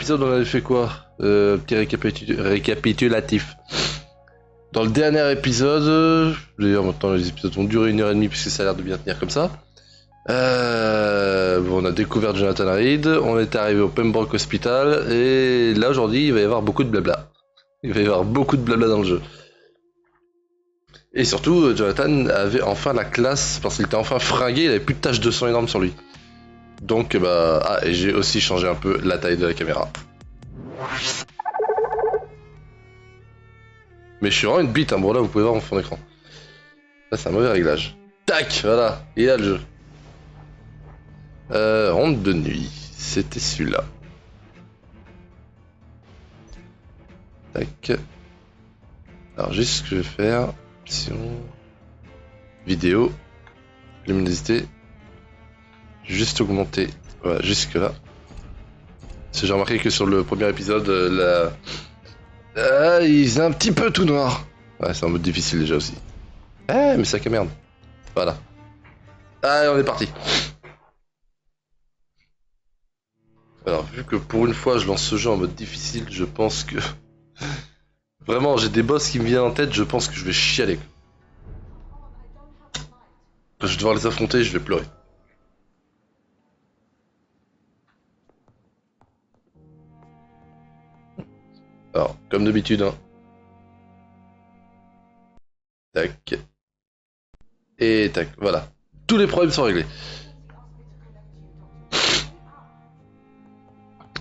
épisode, on avait fait quoi? Petit récapitulatif. Dans le dernier épisode, d'ailleurs maintenant les épisodes vont durer 1h30 puisque ça a l'air de bien tenir comme ça. Bon, on a découvert Jonathan Reed, on est arrivé au Pembroke Hospital, et là aujourd'hui il va y avoir beaucoup de blabla. Il va y avoir beaucoup de blabla dans le jeu. Et surtout, Jonathan avait enfin la classe, parce qu'il était enfin fringué, il avait plus de taches de sang énormes sur lui. Donc bah... Ah, et j'ai aussi changé un peu la taille de la caméra. Mais je suis vraiment une bite, hein, bon là vous pouvez voir mon fond d'écran. Là c'est un mauvais réglage. Tac, voilà, il est là le jeu. Ronde de nuit, c'était celui-là. Tac. Alors juste ce que je vais faire, option, vidéo, luminosité, juste augmenter, voilà, jusque là. Parce que j'ai remarqué que sur le premier épisode, il est un petit peu tout noir. Ouais, c'est un mode difficile déjà aussi. Eh, mais sac à merde. Voilà. Allez, on est parti. Alors, vu que pour une fois je lance ce jeu en mode difficile, je pense que... Vraiment, j'ai des boss qui me viennent en tête, je pense que je vais chialer. Quand je vais devoir les affronter, je vais pleurer. Alors, comme d'habitude, hein. Tac. Et tac, voilà. Tous les problèmes sont réglés.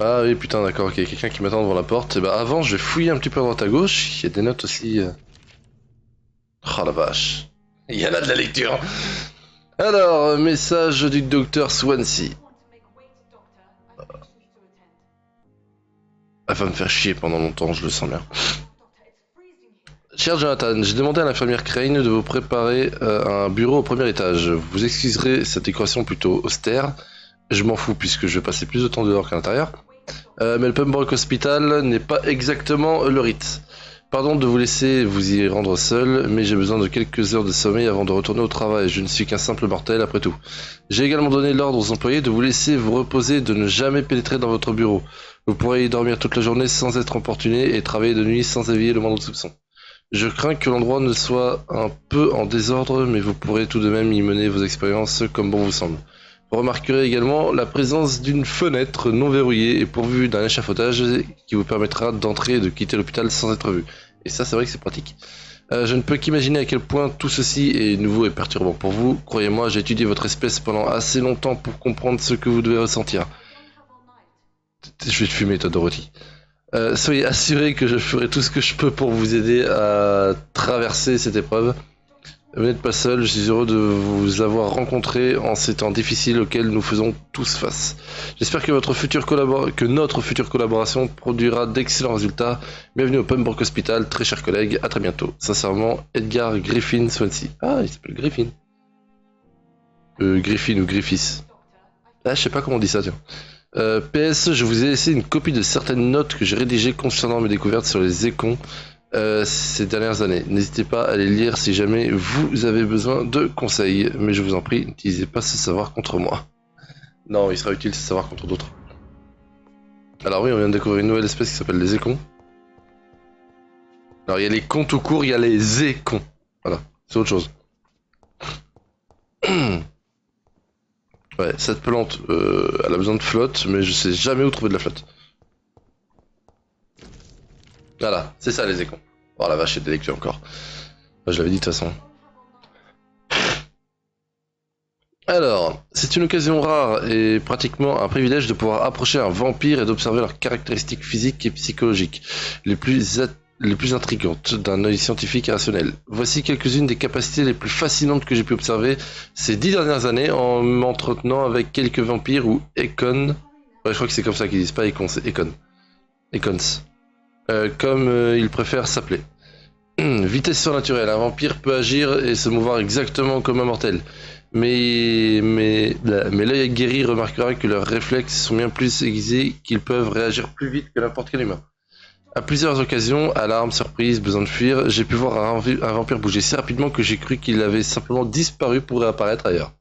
Ah oui, putain, d'accord, ok, quelqu'un qui m'attend devant la porte. Et bah avant, je vais fouiller un petit peu à droite à gauche. Il y a des notes aussi. Oh la vache. Il y en a de la lecture. Alors, message du docteur Swansea. Elle va me faire chier pendant longtemps, je le sens bien. Cher Jonathan, j'ai demandé à l'infirmière Crane de vous préparer un bureau au premier étage. Vous excuserez cette décoration plutôt austère. Je m'en fous puisque je vais passer plus de temps dehors qu'à l'intérieur. Mais le Pembroke Hospital n'est pas exactement le rite. Pardon de vous laisser vous y rendre seul, mais j'ai besoin de quelques heures de sommeil avant de retourner au travail. Je ne suis qu'un simple mortel après tout. J'ai également donné l'ordre aux employés de vous laisser vous reposer, de ne jamais pénétrer dans votre bureau. Vous pourrez y dormir toute la journée sans être importuné et travailler de nuit sans éveiller le moindre soupçon. Je crains que l'endroit ne soit un peu en désordre, mais vous pourrez tout de même y mener vos expériences comme bon vous semble. Vous remarquerez également la présence d'une fenêtre non verrouillée et pourvue d'un échafaudage qui vous permettra d'entrer et de quitter l'hôpital sans être vu. Et ça, c'est vrai que c'est pratique. Je ne peux qu'imaginer à quel point tout ceci est nouveau et perturbant pour vous. Croyez-moi, j'ai étudié votre espèce pendant assez longtemps pour comprendre ce que vous devez ressentir. Je vais te fumer, toi, Dorothy. Soyez assurés que je ferai tout ce que je peux pour vous aider à traverser cette épreuve. Vous n'êtes pas seul, je suis heureux de vous avoir rencontré en ces temps difficiles auxquels nous faisons tous face. J'espère que notre future collaboration produira d'excellents résultats. Bienvenue au Pembroke Hospital, très chers collègues, à très bientôt. Sincèrement, Edgar Griffin Swansea. Ah, il s'appelle Griffin. Griffin ou Griffiths. Ah, je sais pas comment on dit ça, tiens. PS, je vous ai laissé une copie de certaines notes que j'ai rédigées concernant mes découvertes sur les écons ces dernières années. N'hésitez pas à les lire si jamais vous avez besoin de conseils, mais je vous en prie, n'utilisez pas ce savoir contre moi. Non, il sera utile ce savoir contre d'autres. Alors oui, on vient de découvrir une nouvelle espèce qui s'appelle les écons. Alors il y a les cons tout court, il y a les écons. Voilà, c'est autre chose. Ouais, cette plante, elle a besoin de flotte, mais je sais jamais où trouver de la flotte. Voilà, c'est ça les écons. Oh la vache, c'est délectueux encore. Je l'avais dit de toute façon. Alors, c'est une occasion rare et pratiquement un privilège de pouvoir approcher un vampire et d'observer leurs caractéristiques physiques et psychologiques les plus intrigantes d'un œil scientifique et rationnel. Voici quelques-unes des capacités les plus fascinantes que j'ai pu observer ces 10 dernières années en m'entretenant avec quelques vampires ou econs. Ouais, je crois que c'est comme ça qu'ils disent, pas econs, c'est econs. Econs. Comme ils préfèrent s'appeler. Vitesse surnaturelle, un vampire peut agir et se mouvoir exactement comme un mortel. Mais l'œil aguerri remarquera que leurs réflexes sont bien plus aiguisés, qu'ils peuvent réagir plus vite que n'importe quel humain. À plusieurs occasions, alarme, surprise, besoin de fuir, j'ai pu voir un vampire bouger si rapidement que j'ai cru qu'il avait simplement disparu pour réapparaître ailleurs.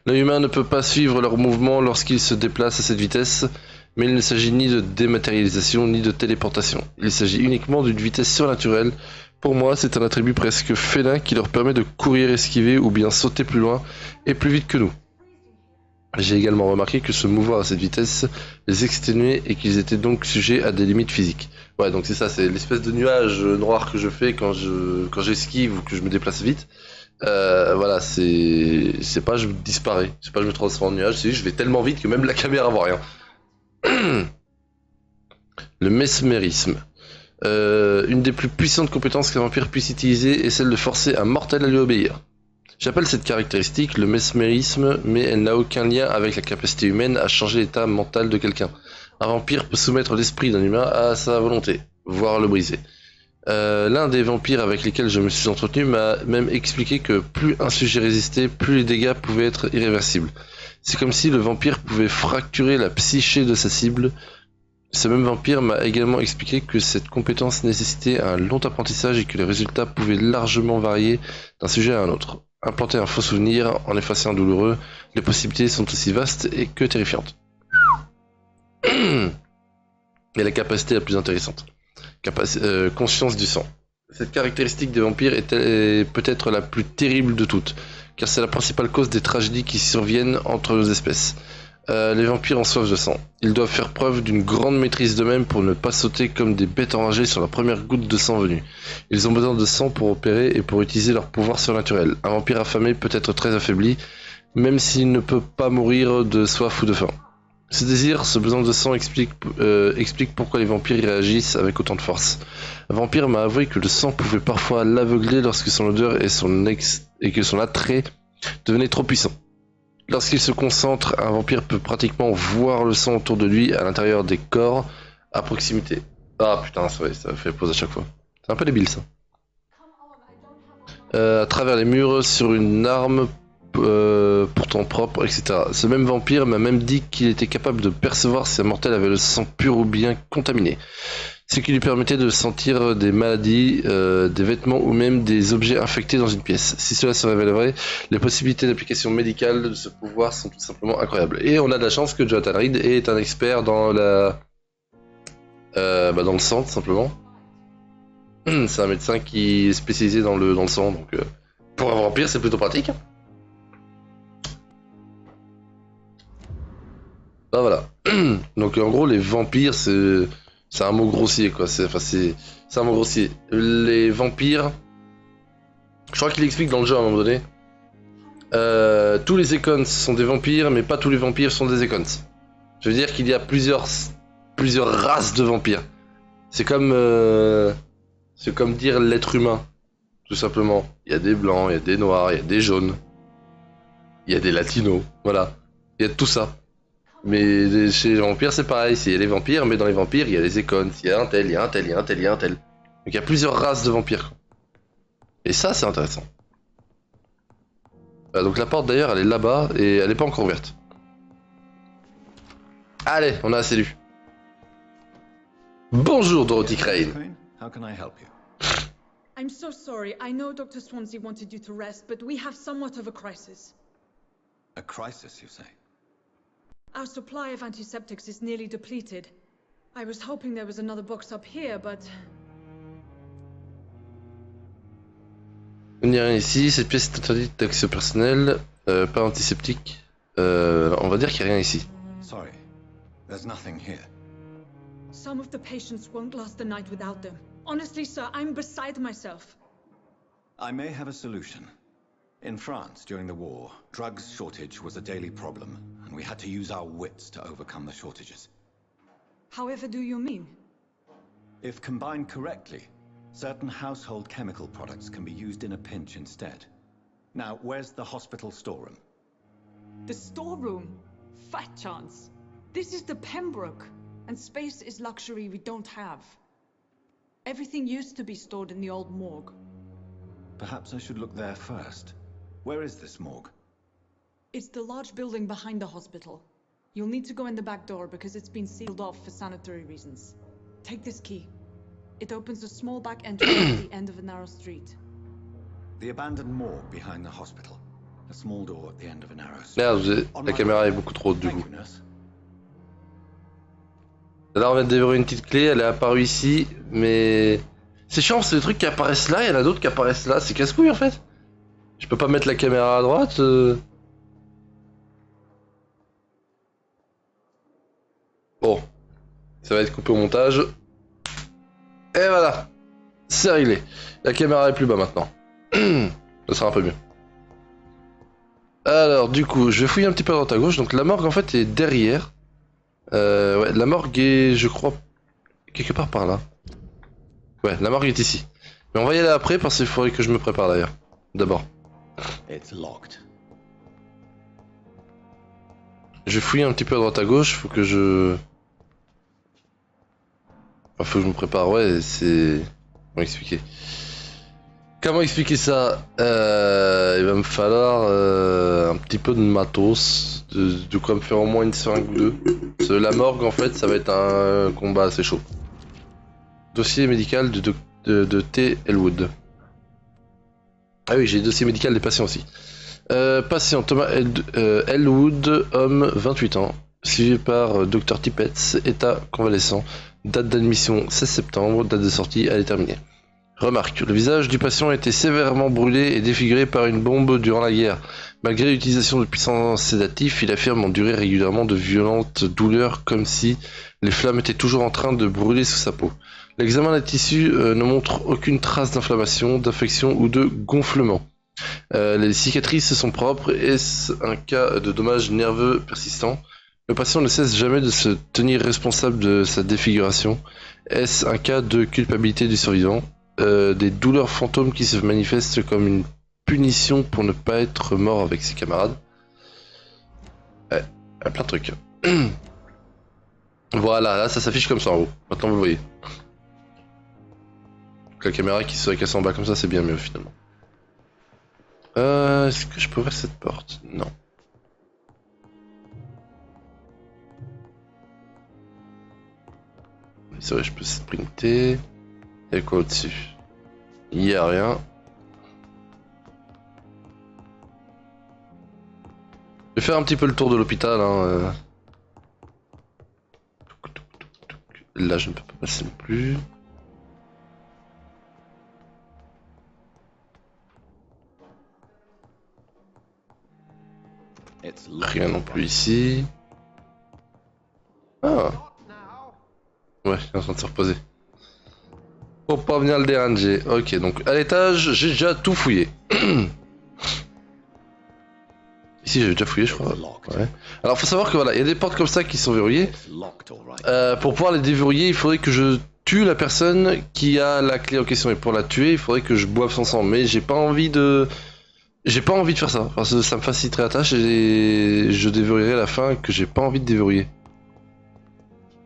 L'œil humain ne peut pas suivre leurs mouvements lorsqu'ils se déplacent à cette vitesse, Mais il ne s'agit ni de dématérialisation ni de téléportation. Il s'agit uniquement d'une vitesse surnaturelle. Pour moi, c'est un attribut presque félin qui leur permet de courir, esquiver ou bien sauter plus loin et plus vite que nous. J'ai également remarqué que se mouvoir à cette vitesse les exténuait et qu'ils étaient donc sujets à des limites physiques. Ouais, donc c'est ça, c'est l'espèce de nuage noir que je fais quand j'esquive ou que je me déplace vite. Voilà, c'est pas je disparais, c'est pas je me transforme en nuage, c'est juste je vais tellement vite que même la caméra voit rien. Le mesmérisme. Une des plus puissantes compétences qu'un vampire puisse utiliser est celle de forcer un mortel à lui obéir. J'appelle cette caractéristique le mesmérisme, mais elle n'a aucun lien avec la capacité humaine à changer l'état mental de quelqu'un. Un vampire peut soumettre l'esprit d'un humain à sa volonté, voire le briser. L'un des vampires avec lesquels je me suis entretenu m'a même expliqué que plus un sujet résistait, plus les dégâts pouvaient être irréversibles. C'est comme si le vampire pouvait fracturer la psyché de sa cible. Ce même vampire m'a également expliqué que cette compétence nécessitait un long apprentissage et que les résultats pouvaient largement varier d'un sujet à un autre. Implanter un faux souvenir, en effacer un douloureux, les possibilités sont aussi vastes et que terrifiantes. Et la capacité la plus intéressante. Conscience du sang. Cette caractéristique des vampires est peut-être la plus terrible de toutes, car c'est la principale cause des tragédies qui surviennent entre nos espèces. Les vampires ont soif de sang. Ils doivent faire preuve d'une grande maîtrise d'eux-mêmes pour ne pas sauter comme des bêtes enragées sur la première goutte de sang venue. Ils ont besoin de sang pour opérer et pour utiliser leur pouvoir surnaturel. Un vampire affamé peut être très affaibli, même s'il ne peut pas mourir de soif ou de faim. Ce désir, ce besoin de sang explique pourquoi les vampires y réagissent avec autant de force. Un vampire m'a avoué que le sang pouvait parfois l'aveugler lorsque son odeur et que son attrait devenaient trop puissants. Lorsqu'il se concentre, un vampire peut pratiquement voir le sang autour de lui à l'intérieur des corps à proximité. Ah putain, ça fait pause à chaque fois. C'est un peu débile ça. À travers les murs, sur une arme pourtant propre, etc. Ce même vampire m'a même dit qu'il était capable de percevoir si un mortel avait le sang pur ou bien contaminé. Ce qui lui permettait de sentir des maladies, des vêtements ou même des objets infectés dans une pièce. Si cela se révèle vrai, les possibilités d'application médicale de ce pouvoir sont tout simplement incroyables. Et on a de la chance que Jonathan Reed est un expert dans dans le sang, tout simplement. C'est un médecin qui est spécialisé dans le sang, donc pour un vampire, c'est plutôt pratique. Bah voilà. Donc en gros, les vampires, c'est un mot grossier, quoi. C'est un mot grossier. Les vampires, je crois qu'il explique dans le jeu à un moment donné. Tous les Econs sont des vampires, mais pas tous les vampires sont des Econs. Je veux dire qu'il y a plusieurs races de vampires. C'est comme dire l'être humain, tout simplement. Il y a des blancs, il y a des noirs, il y a des jaunes, il y a des latinos, voilà. Il y a tout ça. Mais chez les vampires, c'est pareil. Il y a les vampires, mais dans les vampires, il y a les Econs. Il y a un tel, il y a un tel, il y a un tel, il y a un tel. Donc il y a plusieurs races de vampires. Et ça, c'est intéressant. Donc la porte, d'ailleurs, elle est là-bas et elle n'est pas encore ouverte. Allez, on a assez lu. Bonjour, Dorothy Crane. How can I help you? I'm so sorry. I know Dr. Swansea wanted you to rest, but we have somewhat of a crisis. A crisis, you say? Our supply of antiseptics is nearly depleted. I was hoping there was another box up here, but... Il n'y a rien ici, cette pièce est interdite d'accès personnel, pas antiseptique. On va dire qu'il n'y a rien ici. Sorry, there's nothing here. Some of the patients won't last the night without them. Honestly, sir, I'm beside myself. I may have a solution. In France, during the war, drugs shortage was a daily problem, and we had to use our wits to overcome the shortages. However do you mean? If combined correctly, certain household chemical products can be used in a pinch instead. Now, where's the hospital storeroom? The storeroom? Fat chance. This is the Pembroke, and space is luxury we don't have. Everything used to be stored in the old morgue. Perhaps I should look there first. Where is this morgue? It's the large building behind the hospital. You'll need to go in the back door because it's been sealed off for sanitary reasons. Take this key. It opens a small back entrance at the end of a narrow street. The abandoned morgue behind the hospital. A small door at the end of a narrow street. Merde, la caméra est beaucoup trop haute du coup. Thank you, nurse. Là, on vient de déverrouiller une petite clé, elle est apparue ici, mais... C'est chiant, c'est des trucs qui apparaissent là, il y en a d'autres qui apparaissent là, c'est casse-couille en fait. Je peux pas mettre la caméra à droite Bon, ça va être coupé au montage. Et voilà, c'est réglé. La caméra est plus bas maintenant. Ça sera un peu mieux. Alors, du coup, je vais fouiller un petit peu à droite à gauche. Donc, la morgue en fait est derrière. Ouais, la morgue est, je crois, quelque part par là. Ouais, la morgue est ici. Mais on va y aller après parce qu'il faudrait que je me prépare d'ailleurs. D'abord. Je vais fouiller un petit peu à droite à gauche. Faut que je... Enfin, faut que je me prépare, ouais, c'est... Comment expliquer? Comment expliquer ça? Il va me falloir un petit peu de matos, de quoi me faire au moins une seringue ou deux. Parce que la morgue, en fait, ça va être un combat assez chaud. Dossier médical de T. Elwood. Ah oui, j'ai le dossier médical des patients aussi. Patient Thomas Elwood, homme, 28 ans, suivi par Dr Tippett, état convalescent, date d'admission 16 septembre, date de sortie à déterminer. Remarque, le visage du patient a été sévèrement brûlé et défiguré par une bombe durant la guerre. Malgré l'utilisation de puissants sédatifs, il affirme endurer régulièrement de violentes douleurs comme si les flammes étaient toujours en train de brûler sous sa peau. L'examen des tissus ne montre aucune trace d'inflammation, d'infection ou de gonflement. Les cicatrices sont propres. Est-ce un cas de dommage nerveux persistant? Le patient ne cesse jamais de se tenir responsable de sa défiguration. Est-ce un cas de culpabilité du survivant? Des douleurs fantômes qui se manifestent comme une punition pour ne pas être mort avec ses camarades. Ouais, plein de trucs. Voilà, là ça s'affiche comme ça en haut. Maintenant vous voyez. Donc, la caméra qui serait cassée en bas comme ça, c'est bien mieux finalement. Est-ce que je peux ouvrir cette porte? Non. C'est vrai, je peux sprinter. Il y a quoi au-dessus? Il y a rien. Je vais faire un petit peu le tour de l'hôpital. Hein. Là, je ne peux pas passer non plus. Rien non plus ici. Ah. Ouais, il est en train de se reposer. Faut pas venir le déranger. Ok, donc à l'étage, j'ai déjà tout fouillé. Ici, j'ai déjà fouillé, je crois. Ouais. Alors, faut savoir que voilà, il y a des portes comme ça qui sont verrouillées. Pour pouvoir les déverrouiller, il faudrait que je tue la personne qui a la clé en question. Et pour la tuer, il faudrait que je boive son sang. Mais j'ai pas envie de... J'ai pas envie de faire ça. Parce que ça me faciliterait la tâche et je déverrouillerai à la fin que j'ai pas envie de déverrouiller.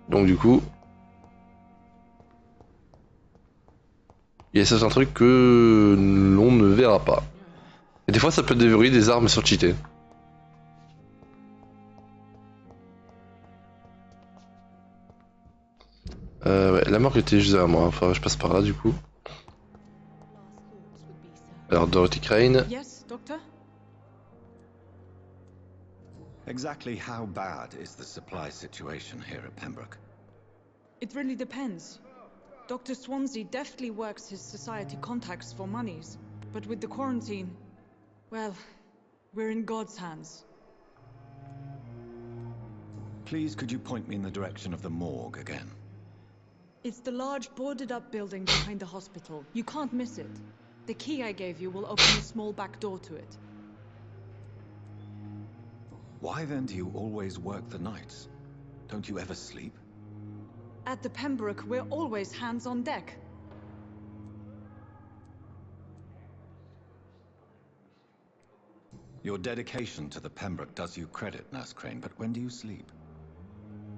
Donc du coup... Il y a certains trucs que l'on ne verra pas. Et des fois, ça peut déverrouiller des armes surcheatées. Ouais, la morgue était juste derrière moi, enfin je passe par là du coup. Alors Dorothy Crane. Yes, doctor? Exactly how bad is the supply situation here at Pembroke? It really depends. Dr. Swansea deftly works his society contacts for monies, but with the quarantine, well, we're in God's hands. Please, could you point me in the direction of the morgue again? It's the large boarded-up building behind the hospital. You can't miss it. The key I gave you will open a small back door to it. Why then do you always work the nights? Don't you ever sleep? At the Pembroke, we're always hands on deck. Your dedication to the Pembroke does you credit, Nurse Crane, but when do you sleep?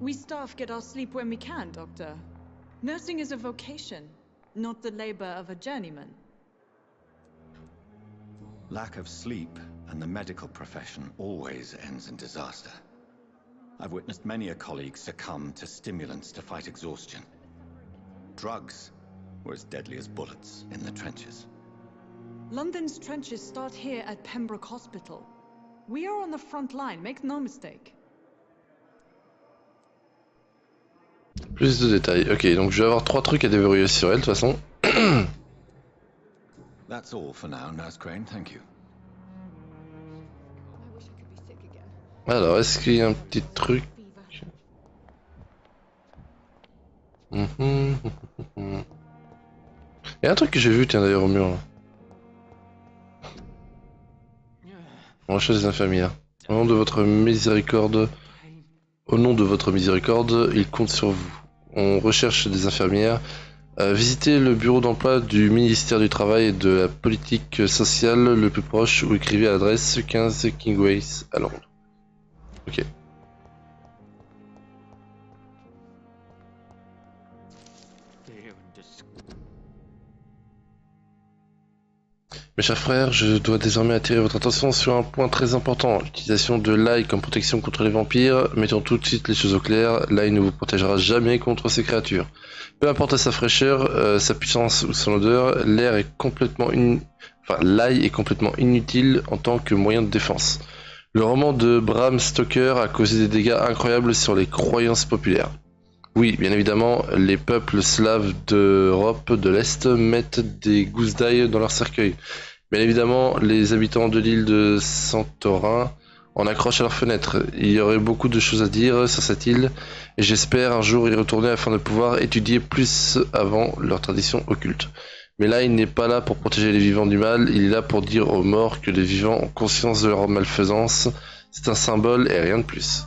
We staff get our sleep when we can, Doctor. Nursing is a vocation, not the labor of a journeyman. Lack of sleep and the medical profession always ends in disaster. I've witnessed many a colleague succumb to stimulants to fight exhaustion. Drugs were as deadly as bullets in the trenches. London's trenches start here at Pembroke Hospital. We are on the front line, make no mistake. Plus de détails. Ok, donc je vais avoir 3 trucs à déverrouiller sur elle de toute façon. That's all for now, Nurse Crane, thank you. I wish I could be sick again. Alors, est-ce qu'il y a un petit truc? Mhm. Il y a un truc que j'ai vu, tiens d'ailleurs au mur là. On recherche des infirmières. Au nom de votre miséricorde, il compte sur vous. On recherche des infirmières. Visitez le bureau d'emploi du ministère du Travail et de la Politique Sociale le plus proche ou écrivez à l'adresse 15 Kingways à Londres. Ok. Mes chers frères, je dois désormais attirer votre attention sur un point très important. L'utilisation de l'ail comme protection contre les vampires. Mettons tout de suite les choses au clair. L'ail ne vous protégera jamais contre ces créatures. Peu importe sa fraîcheur, sa puissance ou son odeur, l'ail est complètement inutile en tant que moyen de défense. Le roman de Bram Stoker a causé des dégâts incroyables sur les croyances populaires. Oui, bien évidemment, les peuples slaves d'Europe de l'Est mettent des gousses d'ail dans leurs cercueils. Bien évidemment, les habitants de l'île de Santorin en accrochent à leurs fenêtres. Il y aurait beaucoup de choses à dire sur cette île, et j'espère un jour y retourner afin de pouvoir étudier plus avant leurs traditions occultes. Mais là, il n'est pas là pour protéger les vivants du mal, il est là pour dire aux morts que les vivants ont conscience de leur malfaisance. C'est un symbole et rien de plus.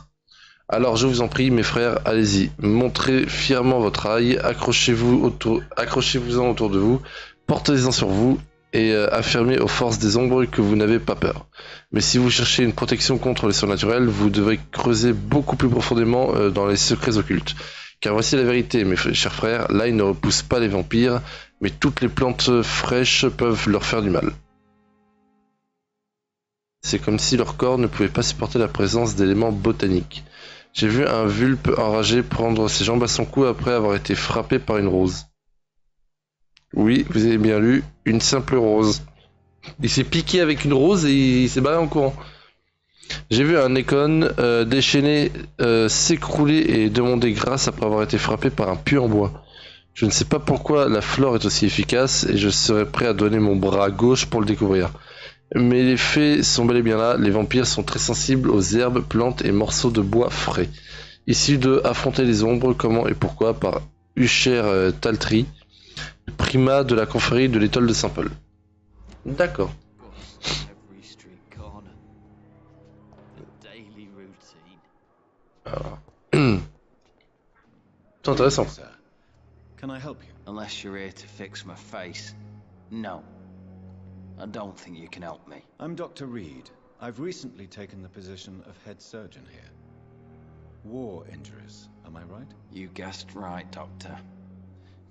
Alors je vous en prie, mes frères, allez-y, montrez fièrement votre ail, accrochez-vous-en autour de vous, portez-en sur vous, et affirmez aux forces des ombres que vous n'avez pas peur. Mais si vous cherchez une protection contre les surnaturels, vous devez creuser beaucoup plus profondément dans les secrets occultes. Car voici la vérité, mes chers frères, l'ail ne repousse pas les vampires, mais toutes les plantes fraîches peuvent leur faire du mal. C'est comme si leur corps ne pouvait pas supporter la présence d'éléments botaniques. J'ai vu un vulpe enragé prendre ses jambes à son cou après avoir été frappé par une rose. Oui, vous avez bien lu, une simple rose. Il s'est piqué avec une rose et il s'est barré en courant. J'ai vu un écone déchaîné s'écrouler et demander grâce après avoir été frappé par un puits en bois. Je ne sais pas pourquoi la flore est aussi efficace et je serais prêt à donner mon bras gauche pour le découvrir. Mais les faits sont bel et bien là, les vampires sont très sensibles aux herbes, plantes et morceaux de bois frais. Issus de Affronter les ombres, comment et pourquoi par Usher Taltry, primat de la confrérie de l'étoile de Saint-Paul. D'accord. Alors. C'est intéressant. Sir, can I help you? Unless you're here to fix my face. No. I don't think you can help me. I'm Dr. Reed. I've recently taken the position of head surgeon here. War injuries, am I right? You guessed right, Doctor.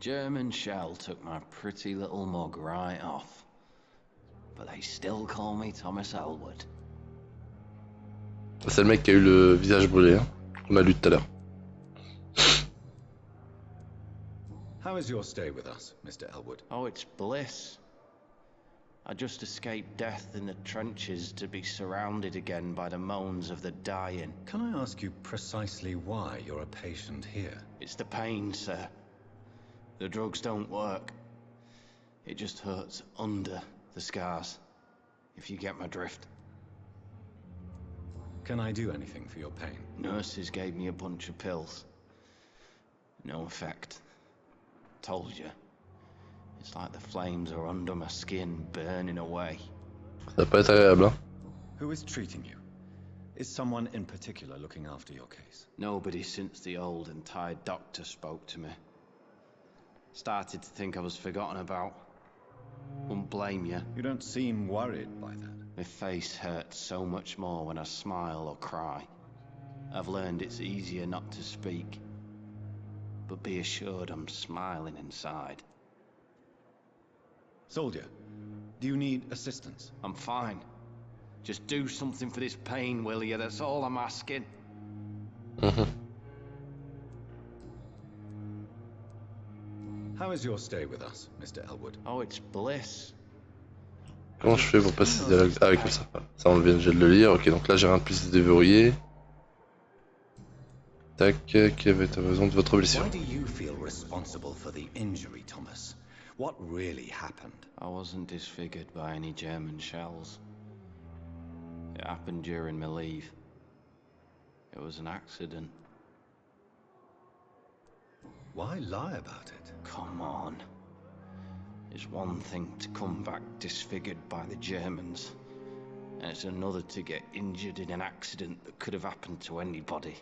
German shell took my pretty little mug right off. But they still call me Thomas Elwood. C'est le mec qui a eu le visage brûlé, hein. On a lu tout à l'heure. How is your stay with us, Mr. Elwood? Oh, it's bliss. I just escaped death in the trenches to be surrounded again by the moans of the dying. Can I ask you precisely why you're a patient here? It's the pain, sir. The drugs don't work. It just hurts under the scars, if you get my drift. Can I do anything for your pain? Nurses gave me a bunch of pills. No effect. Told you. It's like the flames are under my skin, burning away. Ça va pas être agréable, hein. Who is treating you? Is someone in particular looking after your case? Nobody since the old and tired doctor spoke to me. Started to think I was forgotten about. Won't blame you. You don't seem worried by that. My face hurts so much more when I smile or cry. I've learned it's easier not to speak. But be assured I'm smiling inside. Soldier, do you need assistance? I'm fine. Just do something for this pain, will you? That's all I'm asking. How is your stay with us, Mr. Elwood? Oh, it's bliss. Comment je fais pour passer des dialogues? Ah oui, comme ça. Ça on vient de le lire. Ok, donc là j'ai rien de plus déverrouillé. Tac, quelle est ta raison de votre blessure? Why do you feel responsible for the injury, Thomas? What really happened? I wasn't disfigured by any German shells. It happened during my leave. It was an accident. Why lie about it? Come on. It's one thing to come back disfigured by the Germans, and it's another to get injured in an accident that could have happened to anybody.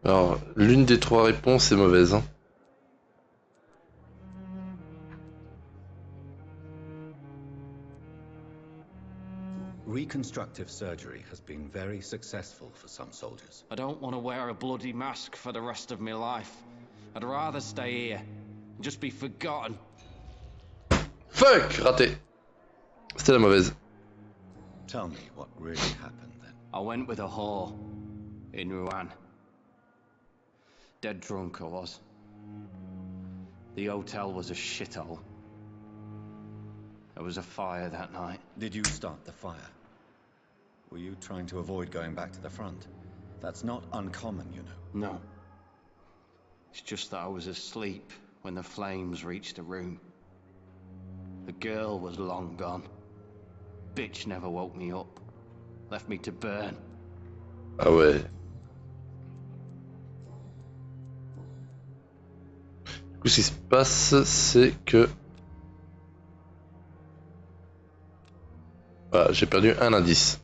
Alors, l'une des trois réponses est mauvaise. Hein. Reconstructive surgery has been very successful for some soldiers. I don't want to wear a bloody mask for the rest of my life. I'd rather stay here and just be forgotten. Fuck! Raté. C'était la mauvaise. Tell me what really happened then. I went with a whore in Rouen. Dead drunk I was. The hotel was a shithole. There was a fire that night. Did you start the fire? Were you trying to avoid going back to the front? That's not uncommon, you know. No. It's just that I was asleep when the flames reached the room. The girl was long gone. Bitch never woke me up. Left me to burn. Ah ouais. Du coup, ce qui se passe, c'est que... Voilà, j'ai perdu un indice.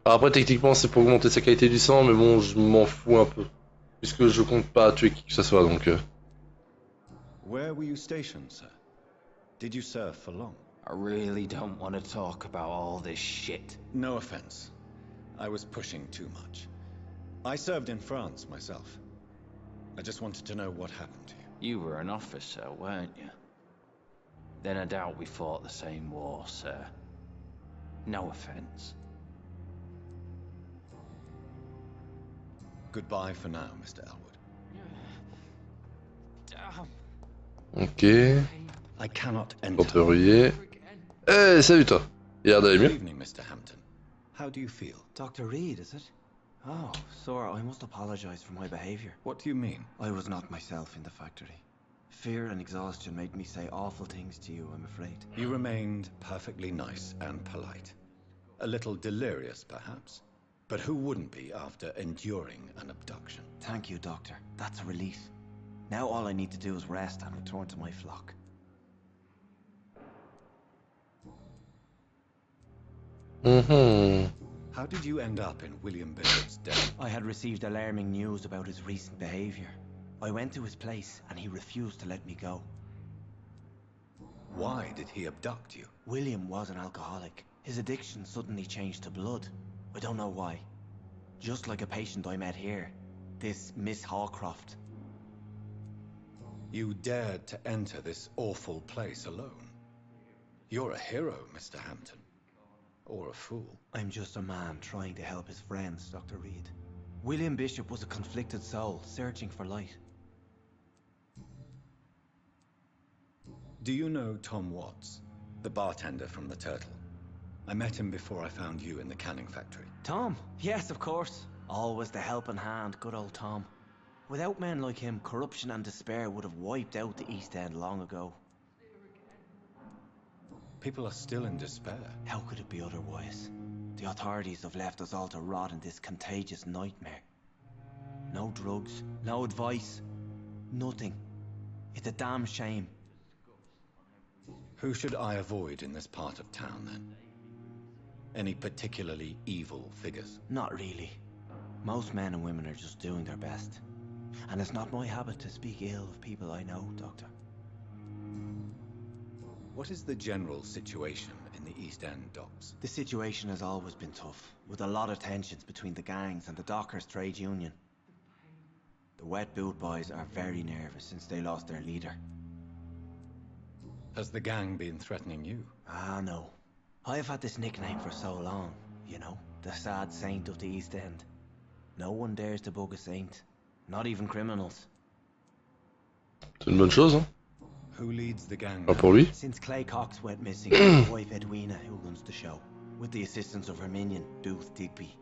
Alors après, techniquement, c'est pour augmenter sa qualité du sang, mais bon, je m'en fous un peu. Puisque je compte pas tuer qui que ce soit, donc... Where were you stationed, sir? Did you serve for long? I really don't want to talk about all this shit. No offense. I was pushing too much. I served in France myself. I just wanted to know what happened to you. You were an officer, weren't you? Then I doubt we fought the same war, sir. No offense. Goodbye for now, Mr. Elwood. Ok. I cannot enter. Contre-rouillé. Eh, salut toi. Il a l'air d'aller Good mieux. evening, Mr. Hampton. How do you feel? Dr. Reed, is it? Oh, sir, I must apologize for my behavior. What do you mean? I was not myself in the factory. Fear and exhaustion made me say awful things to you, I'm afraid. You remained perfectly nice and polite. A little delirious, perhaps. But who wouldn't be after enduring an abduction? Thank you, Doctor. That's a relief. Now all I need to do is rest and return to my flock. How did you end up in William Bishop's death? I had received alarming news about his recent behavior. I went to his place and he refused to let me go. Why did he abduct you? William was an alcoholic. His addiction suddenly changed to blood. I don't know why. Just like a patient I met here. This Miss Hawcroft. You dared to enter this awful place alone. You're a hero, Mr. Hampton. Or a fool. I'm just a man trying to help his friends, Dr. Reed. William Bishop was a conflicted soul, searching for light. Do you know Tom Watts? The bartender from the Turtle. I met him before I found you in the canning factory. Tom? Yes, of course. Always the helping hand, good old Tom. Without men like him, corruption and despair would have wiped out the East End long ago. People are still in despair. How could it be otherwise? The authorities have left us all to rot in this contagious nightmare. No drugs, no advice, nothing. It's a damn shame. Who should I avoid in this part of town, then? Any particularly evil figures? Not really. Most men and women are just doing their best. And it's not my habit to speak ill of people I know, Doctor. What is the general situation in the East End docks? The situation has always been tough, with a lot of tensions between the gangs and the dockers' trade union. The wet boot boys are very nervous since they lost their leader. Has the gang been threatening you? Ah, no. I've had this nickname for so long, you know, the sad saint of the East End. No one dares to bug a saint. Not even criminals. C'est une bonne chose, hein. Who leads the gang Pas now? pour lui. Since Clay Cox went missing, his wife Edwina who runs the show, with the assistance of her minion, Dooth Digby.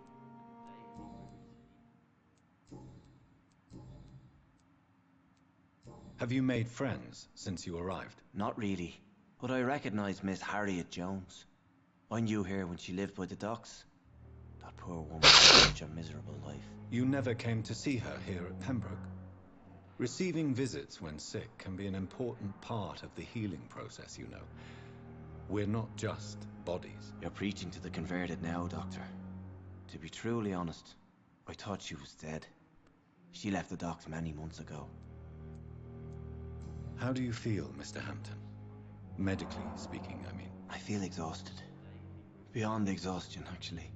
Have you made friends since you arrived? Not really, but I recognise Miss Harriet Jones. I knew her when she lived by the docks. That poor woman had such a miserable life. You never came to see her here at Pembroke? Receiving visits when sick can be an important part of the healing process, you know. We're not just bodies. You're preaching to the converted now, Doctor. To be truly honest, I thought she was dead. She left the docks many months ago. How do you feel, Mr. Hampton? Medically speaking, I mean. I feel exhausted. Beyond exhaustion, actually.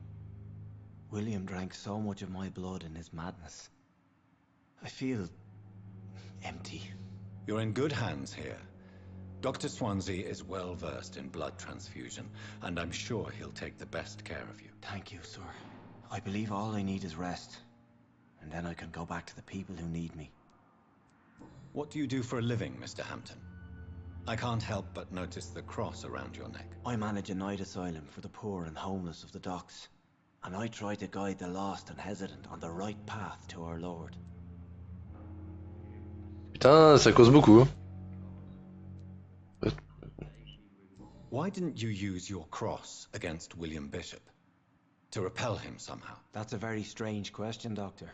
William drank so much of my blood in his madness. I feel empty. You're in good hands here. Dr. Swansea is well versed in blood transfusion, and I'm sure he'll take the best care of you. Thank you, sir. I believe all I need is rest. And then I can go back to the people who need me. What do you do for a living, Mr. Hampton? I can't help but notice the cross around your neck. I manage a night asylum for the poor and homeless of the docks. And I try to guide the lost and hesitant on the right path to our Lord. Putain, ça cause beaucoup. Hein. Why didn't you use your cross against William Bishop? To repel him somehow? That's a very strange question, Doctor.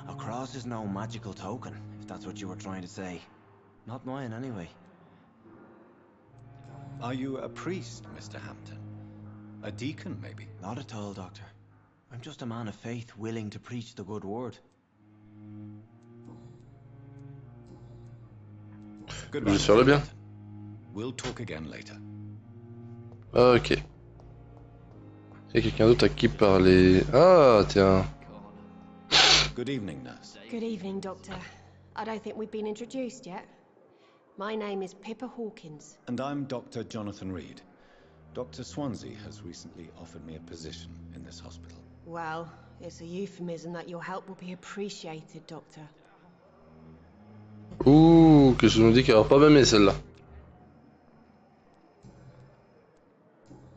A cross is no magical token, if that's what you were trying to say. Not mine, anyway. Are you a priest, Mr. Hampton? A deacon, maybe? Not at all, Doctor. I'm just a man of faith willing to preach the good word. Goodbye. J'espère le bien. We'll talk again later. Ok. Il y a quelqu'un d'autre à qui parler. Ah, tiens. Good evening, nurse. Good evening, Doctor. I don't think we've been introduced yet. My name is Pippa Hawkins. And I'm Dr. Jonathan Reed. Dr. Swansea has recently offered me a position in this hospital. Well, it's a euphemism that your help will be appreciated, Doctor. Ouh, que je nous dis qu'elle va pas m'aimer celle-là.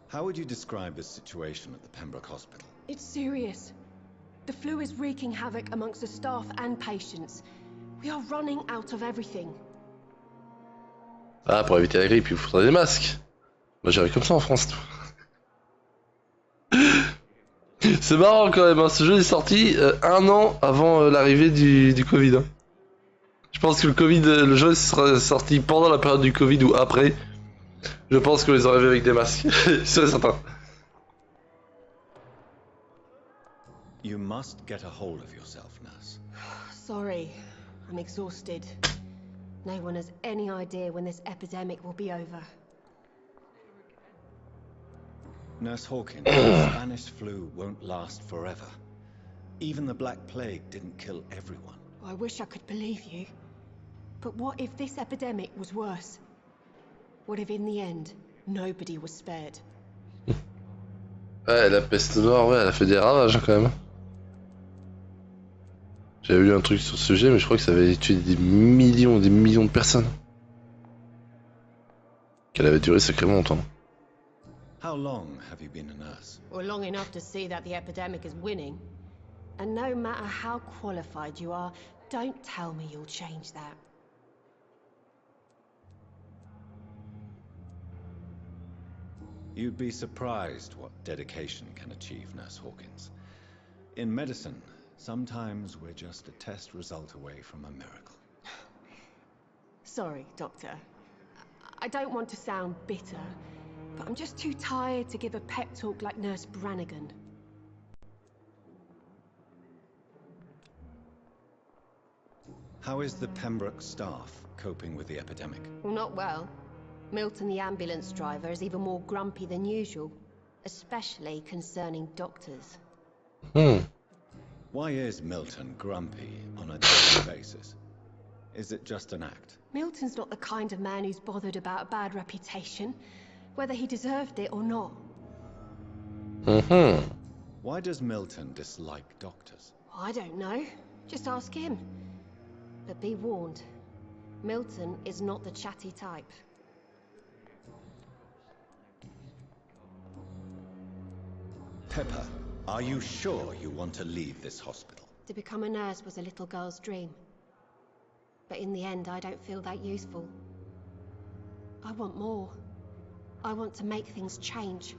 How would you describe the situation at the Pembroke Hospital? It's serious. The flu is wreaking havoc amongst the staff and patients. We are running out of everything. Ah, pour éviter la grippe, il vous faudra des masques. Moi j'arrive comme ça en France. C'est marrant quand même, hein. Ce jeu est sorti 1 an avant l'arrivée du Covid. Hein. Je pense que le jeu sera sorti pendant la période du Covid ou après. Je pense qu'on les aurait vus avec des masques. C'est certain. You must get a hold of yourself, nurse. Sorry, I'm exhausted. No one has any idea when this epidemic will be over. Nurse Hawkins, the Spanish flu won't last forever. Even the Black Plague didn't kill everyone. I wish I could believe you. But what if this epidemic was worse? What if in the end, nobody was spared? Ouais, la peste noire, ouais, elle a fait des ravages hein, quand même. J'avais lu un truc sur ce sujet, mais je crois que ça avait tué des millions de personnes. Qu'elle avait duré sacrément longtemps. How long have you been a nurse? Or long enough to see that the epidemic is winning. And no matter how qualified you are, don't tell me you'll change that. You'd be surprised what dedication can achieve, Nurse Hawkins. In medicine, sometimes we're just a test result away from a miracle. Sorry, Doctor. I don't want to sound bitter, but I'm just too tired to give a pep talk like Nurse Brannigan. How is the Pembroke staff coping with the epidemic? Well, not well. Milton, the ambulance driver, is even more grumpy than usual, especially concerning doctors. Why is Milton grumpy on a daily basis? Is it just an act? Milton's not the kind of man who's bothered about a bad reputation, whether he deserved it or not. Why does Milton dislike doctors? I don't know. Just ask him. But be warned. Milton is not the chatty type. Pepper, are you sure you want to leave this hospital? To become a nurse was a little girl's dream. But in the end, I don't feel that useful. I want more. I want to make things change.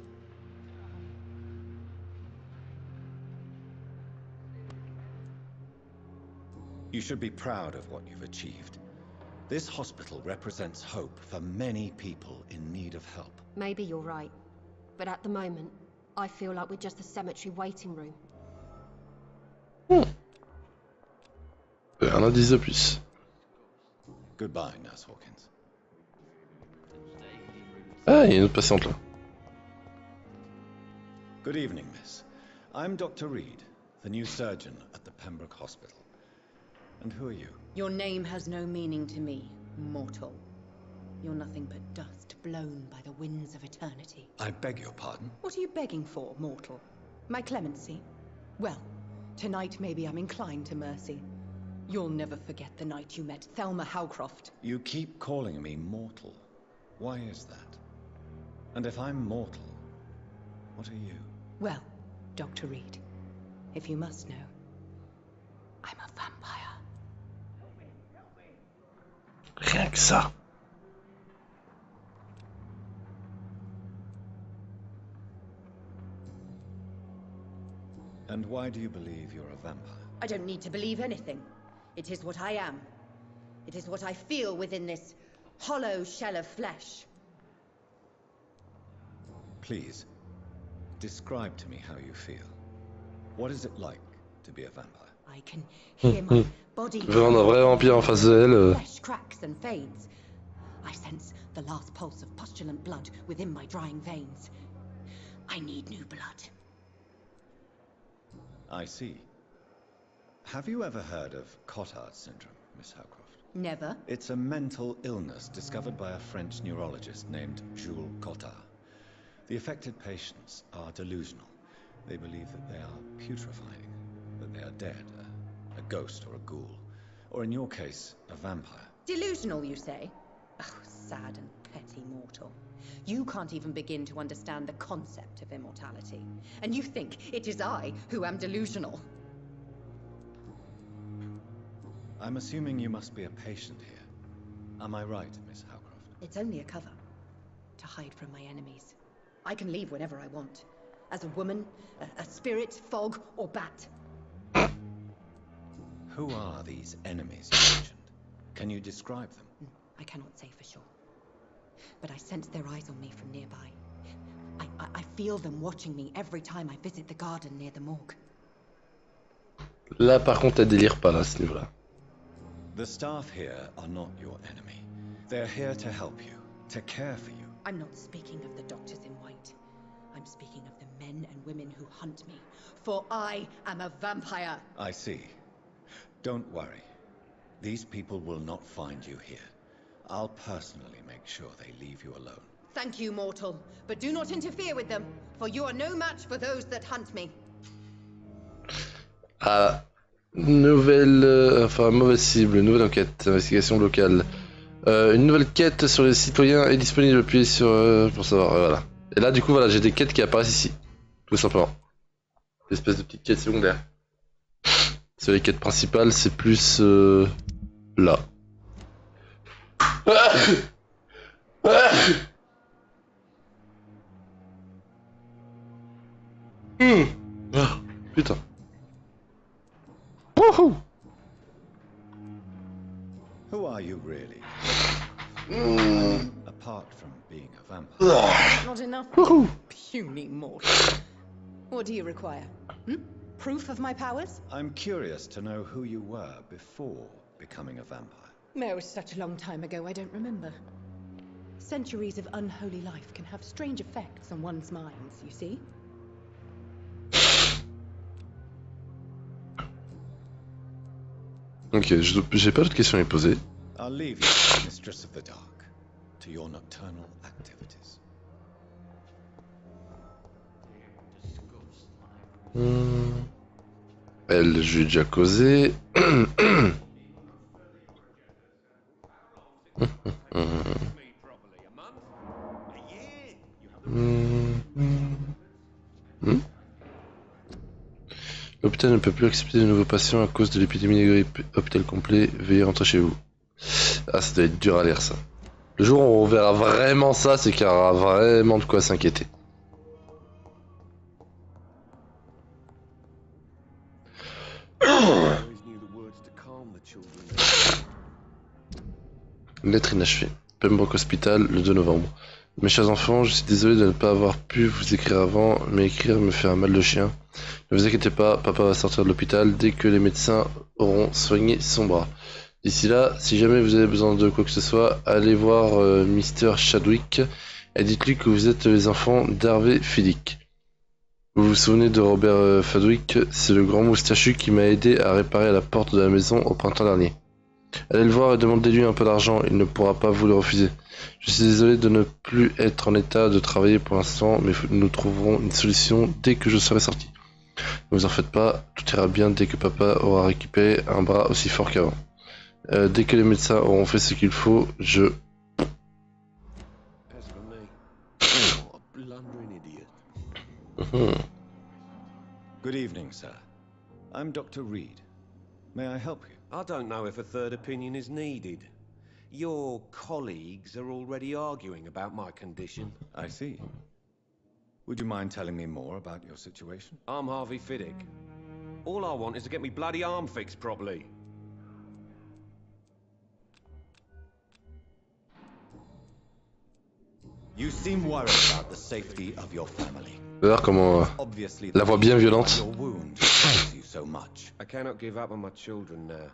You should be proud of what you've achieved. This hospital represents hope for many people in need of help. Maybe you're right. But at the moment, I feel like we're just a cemetery waiting room. Un indice de plus. Goodbye, Nurse Hawkins. Ah, il y a une autre patiente là. Good evening, miss. I'm Dr. Reed, the new surgeon at the Pembroke Hospital. And who are you? Your name has no meaning to me, mortal. You're nothing but dust blown by the winds of eternity. I beg your pardon? What are you begging for, mortal? My clemency? Well, tonight maybe I'm inclined to mercy. You'll never forget the night you met Thelma Howcroft. You keep calling me mortal. Why is that? And if I'm mortal, what are you? Well, Dr. Reed, if you must know, I'm a vampire. Rien que ça. And why do you believe you're a vampire? I don't need to believe anything. It is what I am. It is what I feel within this hollow shell of flesh. Please, describe to me how you feel. What is it like to be a vampire? I can hear my body. Vraiment un vrai vampire en face de elle. Flesh cracks and fades. I sense the last pulse of pustulant blood within my drying veins. I need new blood. I see. Have you ever heard of Cotard syndrome, Miss Howcroft? Never. It's a mental illness discovered by a French neurologist named Jules Cotard. The affected patients are delusional. They believe that they are putrefying, that they are dead, a ghost or a ghoul, or in your case, a vampire. Delusional, you say? Oh, sad and petty mortal. You can't even begin to understand the concept of immortality. And you think it is I who am delusional. I'm assuming you must be a patient here. Am I right, Miss Howcroft? It's only a cover. To hide from my enemies. I can leave whenever I want. As a woman, a spirit, fog, or bat. Who are these enemies you mentioned? Can you describe them? I cannot say for sure. But I sense their eyes on me from nearby. I feel them watching me every time I visit the garden near the morgue. Là par contre elle délire pas là, à ce niveau-là. The staff here are not your enemy. They're here to help you, to care for you. I'm not speaking of the doctors in white. I'm speaking of the men and women who hunt me. For I am a vampire. I see. Don't worry. These people will not find you here. I'll personally make sure they leave you alone. Thank you, mortal. But do not interfere with them, for you are no match for those that hunt me. Ah, mauvaise cible, nouvelle enquête, investigation locale. Une nouvelle quête sur les citoyens est disponible, appuyez sur pour savoir, voilà. Et là du coup voilà, j'ai des quêtes qui apparaissent ici, tout simplement. Espèce de petites quêtes secondaires. Sur les quêtes principales, c'est plus là. Ah, putain. Wouhou. Who are you really? Apart from being a vampire. Not enough. Woohoo. Puny mortal. What do you require? Proof of my powers? I'm curious to know who you were before becoming a vampire. It was such a long time ago, I don't remember. Centuries of unholy life can have strange effects on one's minds, you see? Ok, j'ai pas d'autres questions à lui poser. I'll leave you, Mistress of the Dark, to your nocturnal activities. Elle, je lui ai déjà causé. L'hôpital ne peut plus accepter de nouveaux patients à cause de l'épidémie de grippe. Hôpital complet, veuillez rentrer chez vous. Ah, ça doit être dur à lire ça. Le jour où on verra vraiment ça, c'est qu'il y aura vraiment de quoi s'inquiéter. Lettre inachevée. Pembroke Hospital, le 2 novembre. Mes chers enfants, je suis désolé de ne pas avoir pu vous écrire avant, mais écrire me fait un mal de chien. Ne vous inquiétez pas, papa va sortir de l'hôpital dès que les médecins auront soigné son bras. D'ici là, si jamais vous avez besoin de quoi que ce soit, allez voir Mr. Chadwick et dites-lui que vous êtes les enfants d'Harvey Fiddick. Vous vous souvenez de Robert Fadwick? C'est le grand moustachu qui m'a aidé à réparer la porte de la maison au printemps dernier. Allez le voir et demandez-lui un peu d'argent, il ne pourra pas vous le refuser. Je suis désolé de ne plus être en état de travailler pour l'instant, mais nous trouverons une solution dès que je serai sorti. Ne vous en faites pas, tout ira bien dès que papa aura récupéré un bras aussi fort qu'avant. Dès que les médecins auront fait ce qu'il faut, je... Good evening, sir. I'm Dr. Reed. May I help you? I don't know if a third opinion is needed. Your colleagues are already arguing about my condition. I see. Would you mind telling me more about your situation? I'm Harvey Fiddick. All I want is to get me bloody arm fixed properly. You seem worried about the safety of your family. Vous allez voir comment Obviously, la voix bien violente. your wound worries you so much. I cannot give up on my children now.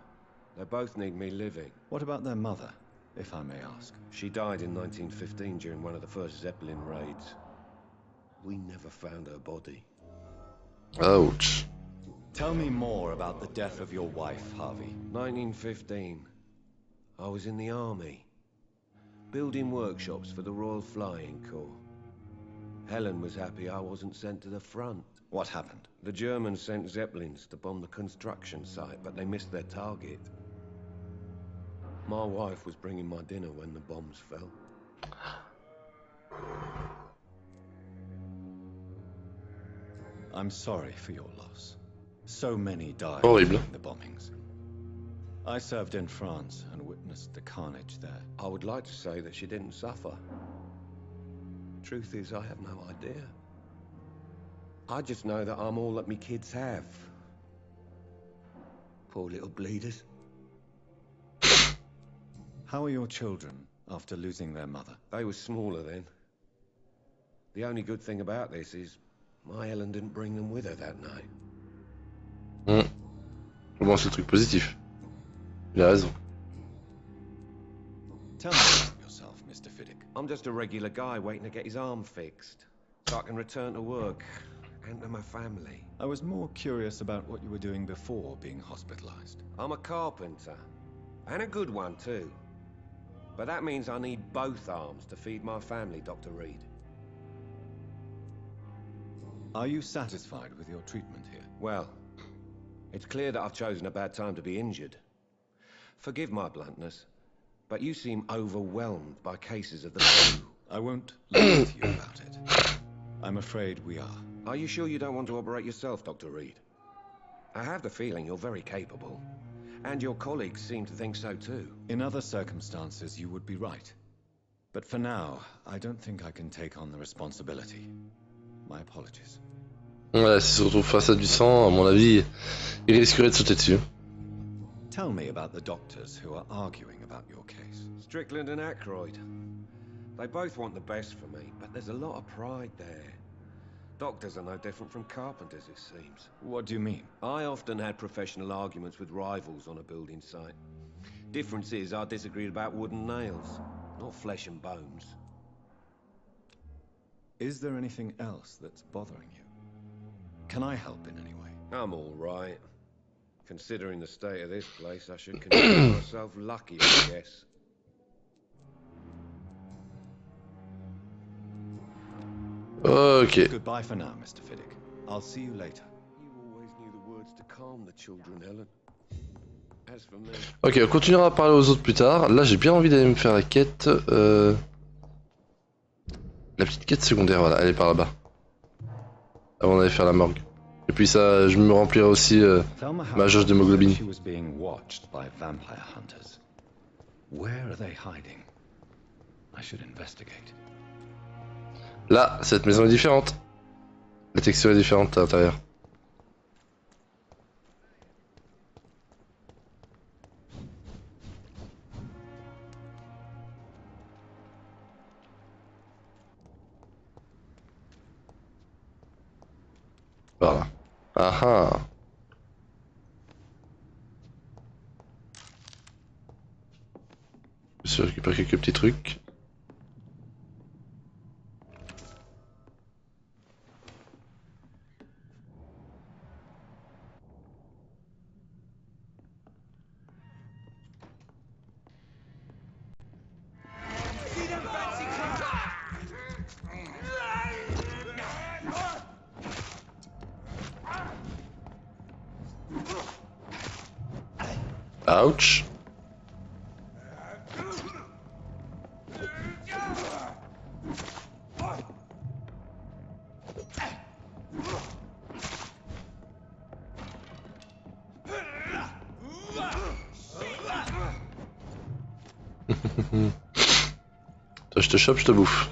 They both need me living. What about their mother, if I may ask? She died in 1915 during one of the first Zeppelin raids. We never found her body. Ouch. Tell me more about the death of your wife, Harvey. 1915. I was in the army, building workshops for the Royal Flying Corps. Helen was happy I wasn't sent to the front. What happened? The Germans sent Zeppelins to bomb the construction site, but they missed their target. My wife was bringing my dinner when the bombs fell. I'm sorry for your loss. So many died Horrible. during the bombings. I served in France and witnessed the carnage there. I would like to say that she didn't suffer. Truth is, I have no idea. I just know that I'm all that me kids have. Poor little bleeders. How are your children after losing their mother? They were smaller then. The only good thing about this is my Helen didn't bring them with her that night. Bon, c'est le truc positif. Il a raison. Tell me about yourself, Mr. Fiddick. I'm just a regular guy waiting to get his arm fixed, so I can return to work and to my family. I was more curious about what you were doing before being hospitalized. I'm a carpenter, and a good one too. But that means I need both arms to feed my family, Dr. Reed. Are you satisfied with your treatment here? Well, it's clear that I've chosen a bad time to be injured. Forgive my bluntness, but you seem overwhelmed by cases of the flu. I won't lie to you about it. I'm afraid we are. Are you sure you don't want to operate yourself, Dr. Reed? I have the feeling you're very capable, and your colleagues seem to think so too. In other circumstances, you would be right. But for now, I don't think I can take on the responsibility. My apologies. Ouais, c'est surtout face à du sang, à mon avis, il risquerait de sauter dessus. Tell me about the doctors who are arguing about your case. Strickland and Aykroyd. They both want the best for me, but there's a lot of pride there. Doctors are no different from carpenters, it seems. What do you mean? I often had professional arguments with rivals on a building site. Difference is I disagreed about wooden nails, not flesh and bones. Is there anything else that's bothering you? Can I help in any way? I'm all right. Considering the state of this place, I should consider myself lucky, I guess. Ok. Goodbye for now, Mr. Fiddick. I'll see you later. You always knew the words to calm harm the children, Helen. As for me, Ok, on continuera à parler aux autres plus tard. Là, j'ai bien envie d'aller me faire la quête. La petite quête secondaire, voilà, elle est par là-bas. Avant d'aller faire la morgue. Et puis ça, je me remplirai aussi ma jauge d'hémoglobine. She was being watched by vampire hunters. Where are they hiding? I should investigate. Là, cette maison est différente. La texture est différente à l'intérieur. Voilà. Ah ah. Je récupère quelques petits trucs. Ouch. Toi, je te chope, je te bouffe.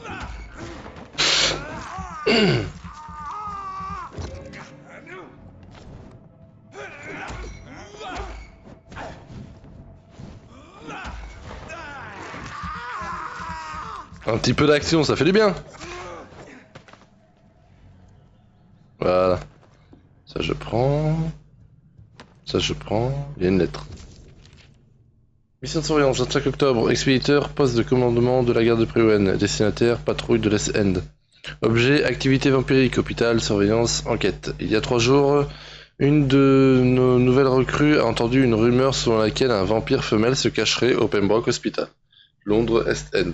Un petit peu d'action, ça fait du bien. Voilà. Ça je prends. Ça je prends. Il y a une lettre. Mission de surveillance, 25 octobre. Expéditeur, poste de commandement de la gare de Prewen. Destinataire, patrouille de l'Est End. Objet, activité vampirique, hôpital, surveillance, enquête. Il y a 3 jours, une de nos nouvelles recrues a entendu une rumeur selon laquelle un vampire femelle se cacherait au Pembroke Hospital. Londres Est End.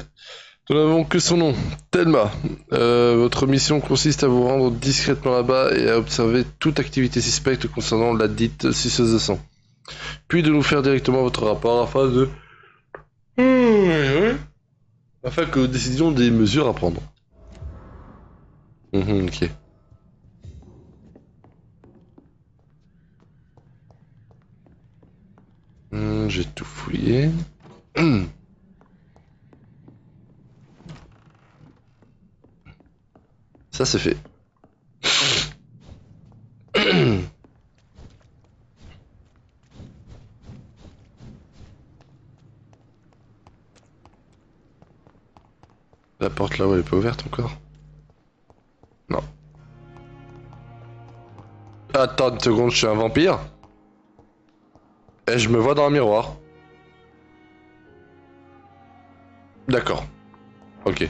Nous n'avons que son nom, Thelma. Votre mission consiste à vous rendre discrètement là-bas et à observer toute activité suspecte concernant la dite suceuse de sang. Puis de nous faire directement votre rapport afin que nous décidions des mesures à prendre. Ok. J'ai tout fouillé. Ça c'est fait. La porte là-haut elle est pas ouverte encore? Non. Attends une seconde, je suis un vampire? Et je me vois dans un miroir. D'accord. Ok.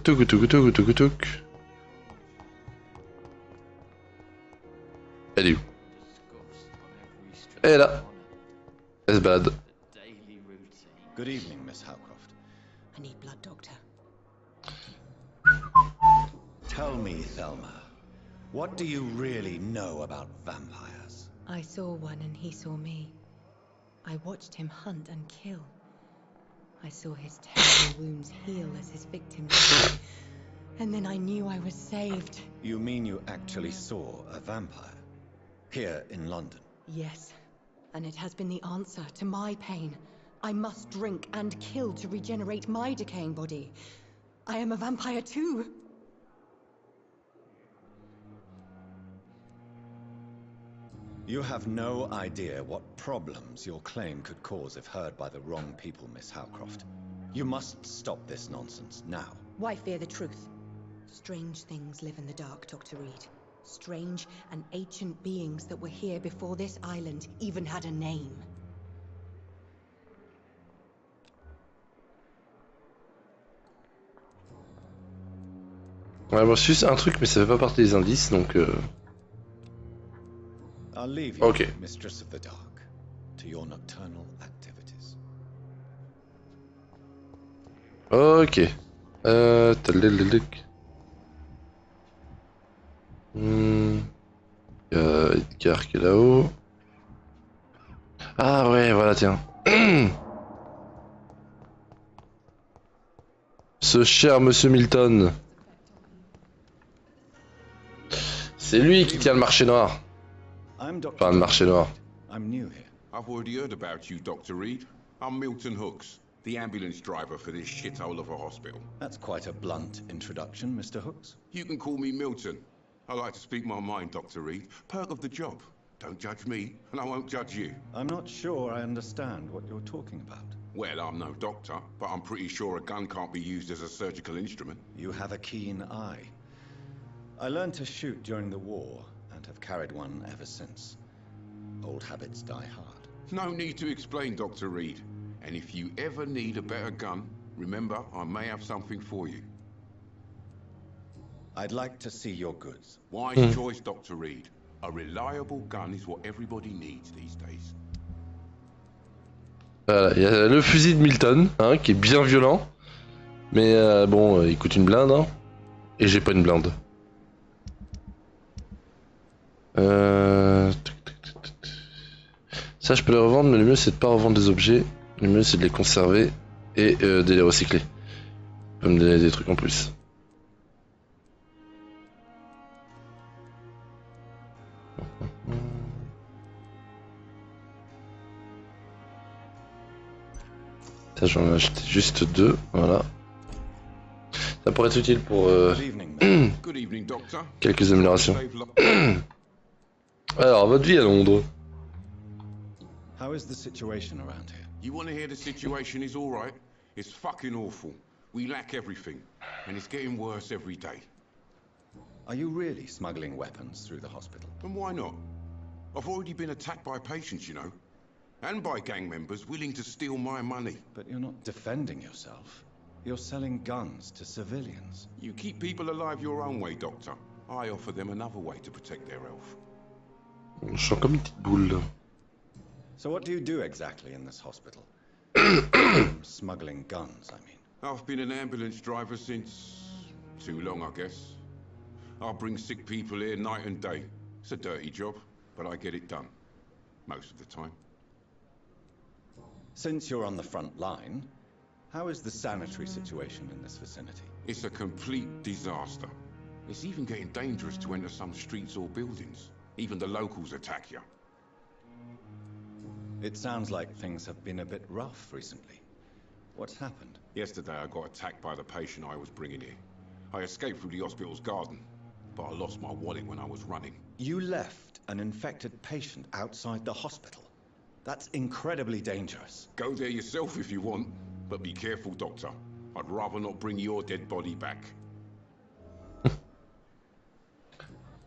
Touk. Elle est où? Elle est là. Elle se balade. Good evening, Miss Howcroft. I need blood, Doctor. Tell me, Thelma, what do you really know about vampires? I saw one and he saw me. I watched him hunt and kill. I saw his terrible wounds heal as his victims did. And then I knew I was saved. You mean you actually saw a vampire? Here in London? Yes. And it has been the answer to my pain. I must drink and kill to regenerate my decaying body. I am a vampire too. You have no idea what problems your claim could cause if heard by the wrong people, Miss Howcroft. You must stop this nonsense now. Why fear the truth? Strange things live in the dark, Dr. Reed. Strange and ancient beings that were here before this island even had a name. Ouais, moi je suis un truc mais ça fait pas partie des indices donc I'll leave you, Okay. Mistress of the Dark, to your nocturnal activities. Ok. Talelelec. car qui est là-haut. Ah ouais, voilà, tiens. Ce cher Monsieur Milton. C'est lui qui tient le marché noir. Enfin, le marché noir. I'm new here. I've already heard about you, Dr. Reed. I'm Milton Hooks, the ambulance driver for this shithole of a hospital. That's quite a blunt introduction, Mr. Hooks. You can call me Milton. I like to speak my mind, Dr. Reed. Perk of the job. Don't judge me, and I won't judge you. I'm not sure I understand what you're talking about. Well, I'm no doctor, but I'm pretty sure a gun can't be used as a surgical instrument. You have a keen eye. I learned to shoot during the war, and have carried one ever since. Old habits die hard. No need to explain, Dr. Reed. And if you ever need a better gun, remember, I may have something for you. I'd like to see your goods. Wise choice, Dr. Reed. A reliable gun is what everybody needs these days. Voilà, il y a le fusil de Milton, hein, qui est bien violent. Mais bon, il coûte une blinde, hein. Et j'ai pas une blinde. Ça, je peux les revendre, mais le mieux c'est de pas revendre des objets. Le mieux c'est de les conserver et de les recycler. Ça peut me donner des trucs en plus. Ça, j'en ai acheté juste 2, voilà. Ça pourrait être utile pour Good evening, Doctor. quelques améliorations. Alors, votre vie à Londres. How is the situation around here? You want to hear the situation is all right? It's fucking awful. We lack everything, and it's getting worse every day. Are you really smuggling weapons through the hospital? And why not? I've already been attacked by patients, you know. And by gang members willing to steal my money. But you're not defending yourself. You're selling guns to civilians. You keep people alive your own way, Doctor. I offer them another way to protect their health. Je sens comme une petite boule. So what do you do exactly in this hospital? Smuggling guns, I mean. I've been an ambulance driver since... too long, I guess. I bring sick people here night and day. It's a dirty job, but I get it done. Most of the time. Since you're on the front line, how is the sanitary situation in this vicinity? It's a complete disaster. It's even getting dangerous to enter some streets or buildings. Even the locals attack you. It sounds like things have been a bit rough recently. What's happened? Yesterday I got attacked by the patient I was bringing here. I escaped through the hospital's garden, but I lost my wallet when I was running. You left an infected patient outside the hospital? That's incredibly dangerous. Go there yourself if you want, but be careful, Doctor. I'd rather not bring your dead body back.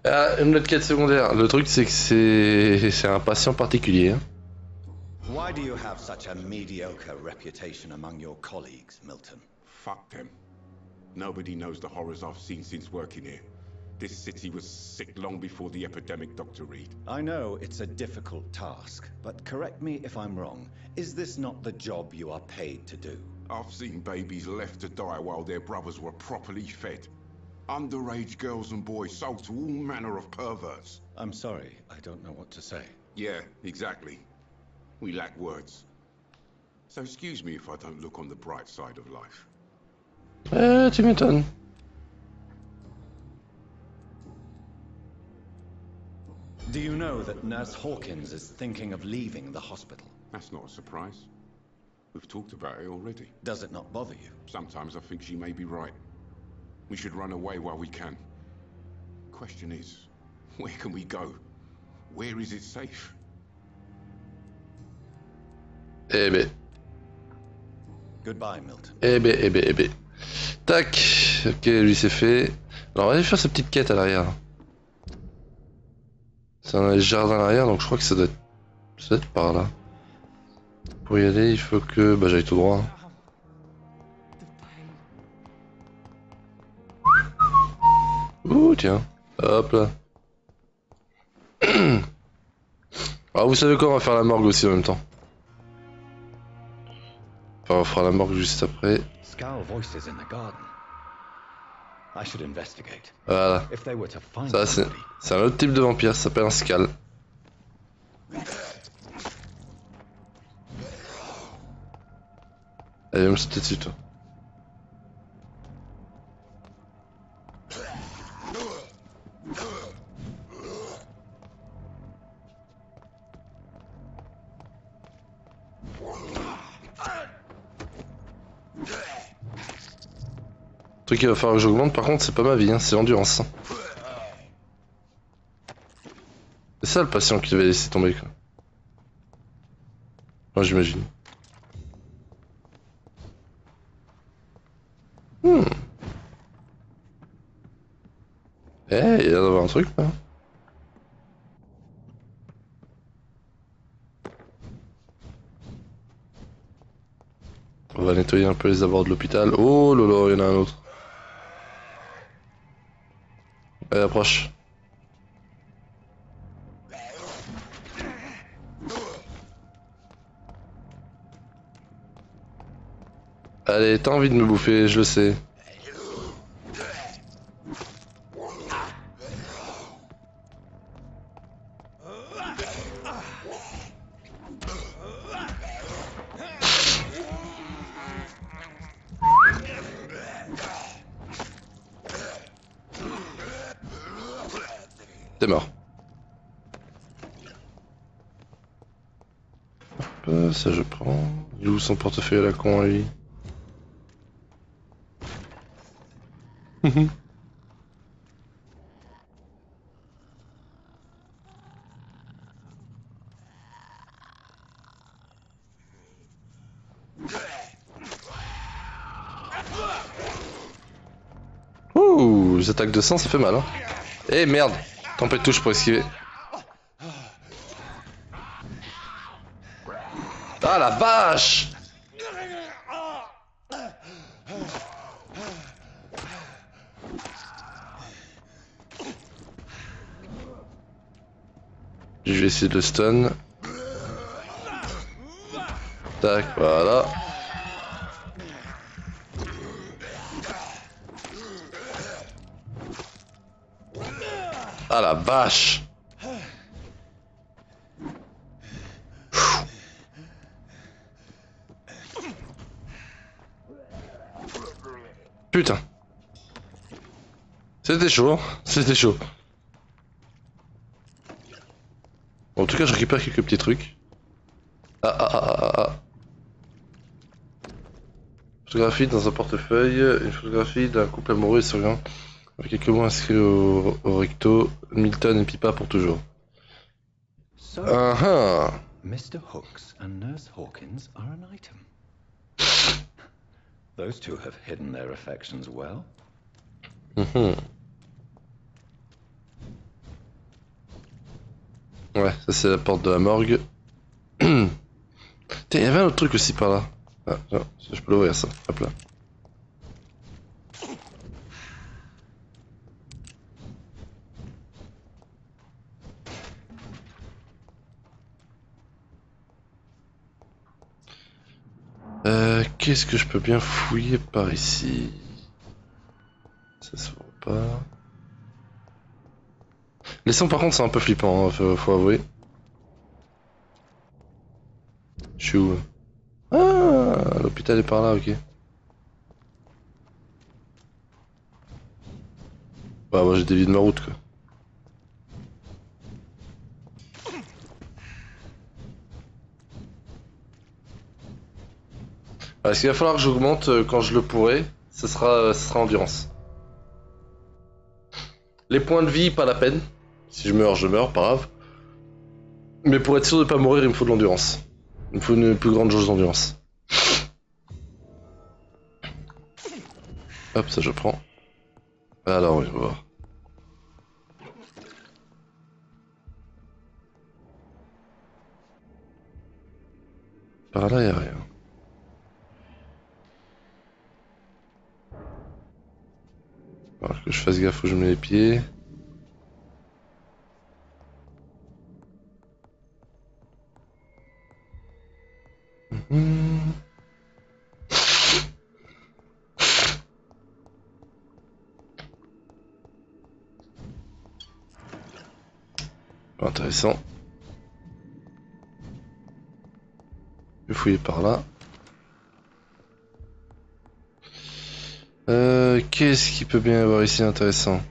Ah, une autre quête secondaire. Le truc c'est que c'est un patient particulier. Hein. Why do you have such a mediocre reputation among your colleagues, Milton? Fuck them. Nobody knows the horrors I've seen since working here. This city was sick long before the epidemic, Dr. Reed. I know it's a difficult task, but correct me if I'm wrong. Is this not the job you are paid to do? I've seen babies left to die while their brothers were properly fed. Underage girls and boys sold to all manner of perverts. I'm sorry, I don't know what to say. Yeah, exactly. We lack words. So excuse me if I don't look on the bright side of life. Tu m'étonnes. Do you know that Nurse Hawkins is thinking of leaving the hospital? That's not a surprise. We've talked about it already. Does it not bother you? Sometimes I think she may be right. We should run away while we can. Question is, where can we go? Where is it safe? Eh ben. Goodbye, Milton. Eh ben. Tac. Ok, lui c'est fait. Alors on va aller faire sa petite quête à l'arrière. C'est un jardin à l'arrière, donc je crois que ça doit être par là. Pour y aller, il faut que j'aille tout droit. Ouh, tiens. Hop là. Alors vous savez quoi, on va faire la morgue aussi en même temps. Enfin, on fera la morgue juste après. Scowl voices in the garden. I should investigate. Voilà. If they were to find Ça, c'est un autre type de vampire, ça s'appelle un scal. Allez, va me sauter dessus, toi. Le truc qu'il va falloir que j'augmente par contre c'est pas ma vie, hein, c'est l'endurance. C'est ça le patient qui devait laisser tomber quoi. Moi j'imagine. Hmm. Eh, il y a l'air d'avoir un truc là. On va nettoyer un peu les abords de l'hôpital. Oh lolo, il y en a un autre. Allez, approche. Allez, t'as envie de me bouffer, je le sais. T'es mort. Ça je prends. Il est où son portefeuille à la con lui? Ouh, les attaques de sang ça fait mal hein. Eh merde, tempête touche pour esquiver. Ah la vache! Je vais essayer de le stun. Tac, voilà. Ah la vache! Putain. C'était chaud, hein. C'était chaud. Bon, en tout cas, je récupère quelques petits trucs. Ah. Photographie dans un portefeuille, une photographie d'un couple amoureux et souriant. Avec quelques mots inscrits au recto. Milton et Pipa pour toujours. So, Mr. Hooks and Nurse Hawkins are an item. Those two have hidden their affections well. Ouais, ça c'est la porte de la morgue. Tiens, il y avait un autre truc aussi par là. Ah, non, je peux l'ouvrir ça. Hop là. Qu'est-ce que je peux bien fouiller par ici? Ça se voit pas. Les sons par contre c'est un peu flippant, hein, faut avouer. Je suis où? Ah, l'hôpital est par là, ok. Bah moi j'ai dévié de ma route quoi. Ce qu'il va falloir que j'augmente quand je le pourrai, ce sera endurance. Les points de vie, pas la peine. Si je meurs, pas grave. Mais pour être sûr de pas mourir, il me faut de l'endurance. Il me faut une plus grande jauge d'endurance. Hop, ça je prends. Alors oui, on va voir. Par là, y'a rien. Alors que je fasse gaffe où je mets les pieds. Intéressant. Je vais fouiller par là. Qu'est-ce qu'il peut bien y avoir ici intéressant?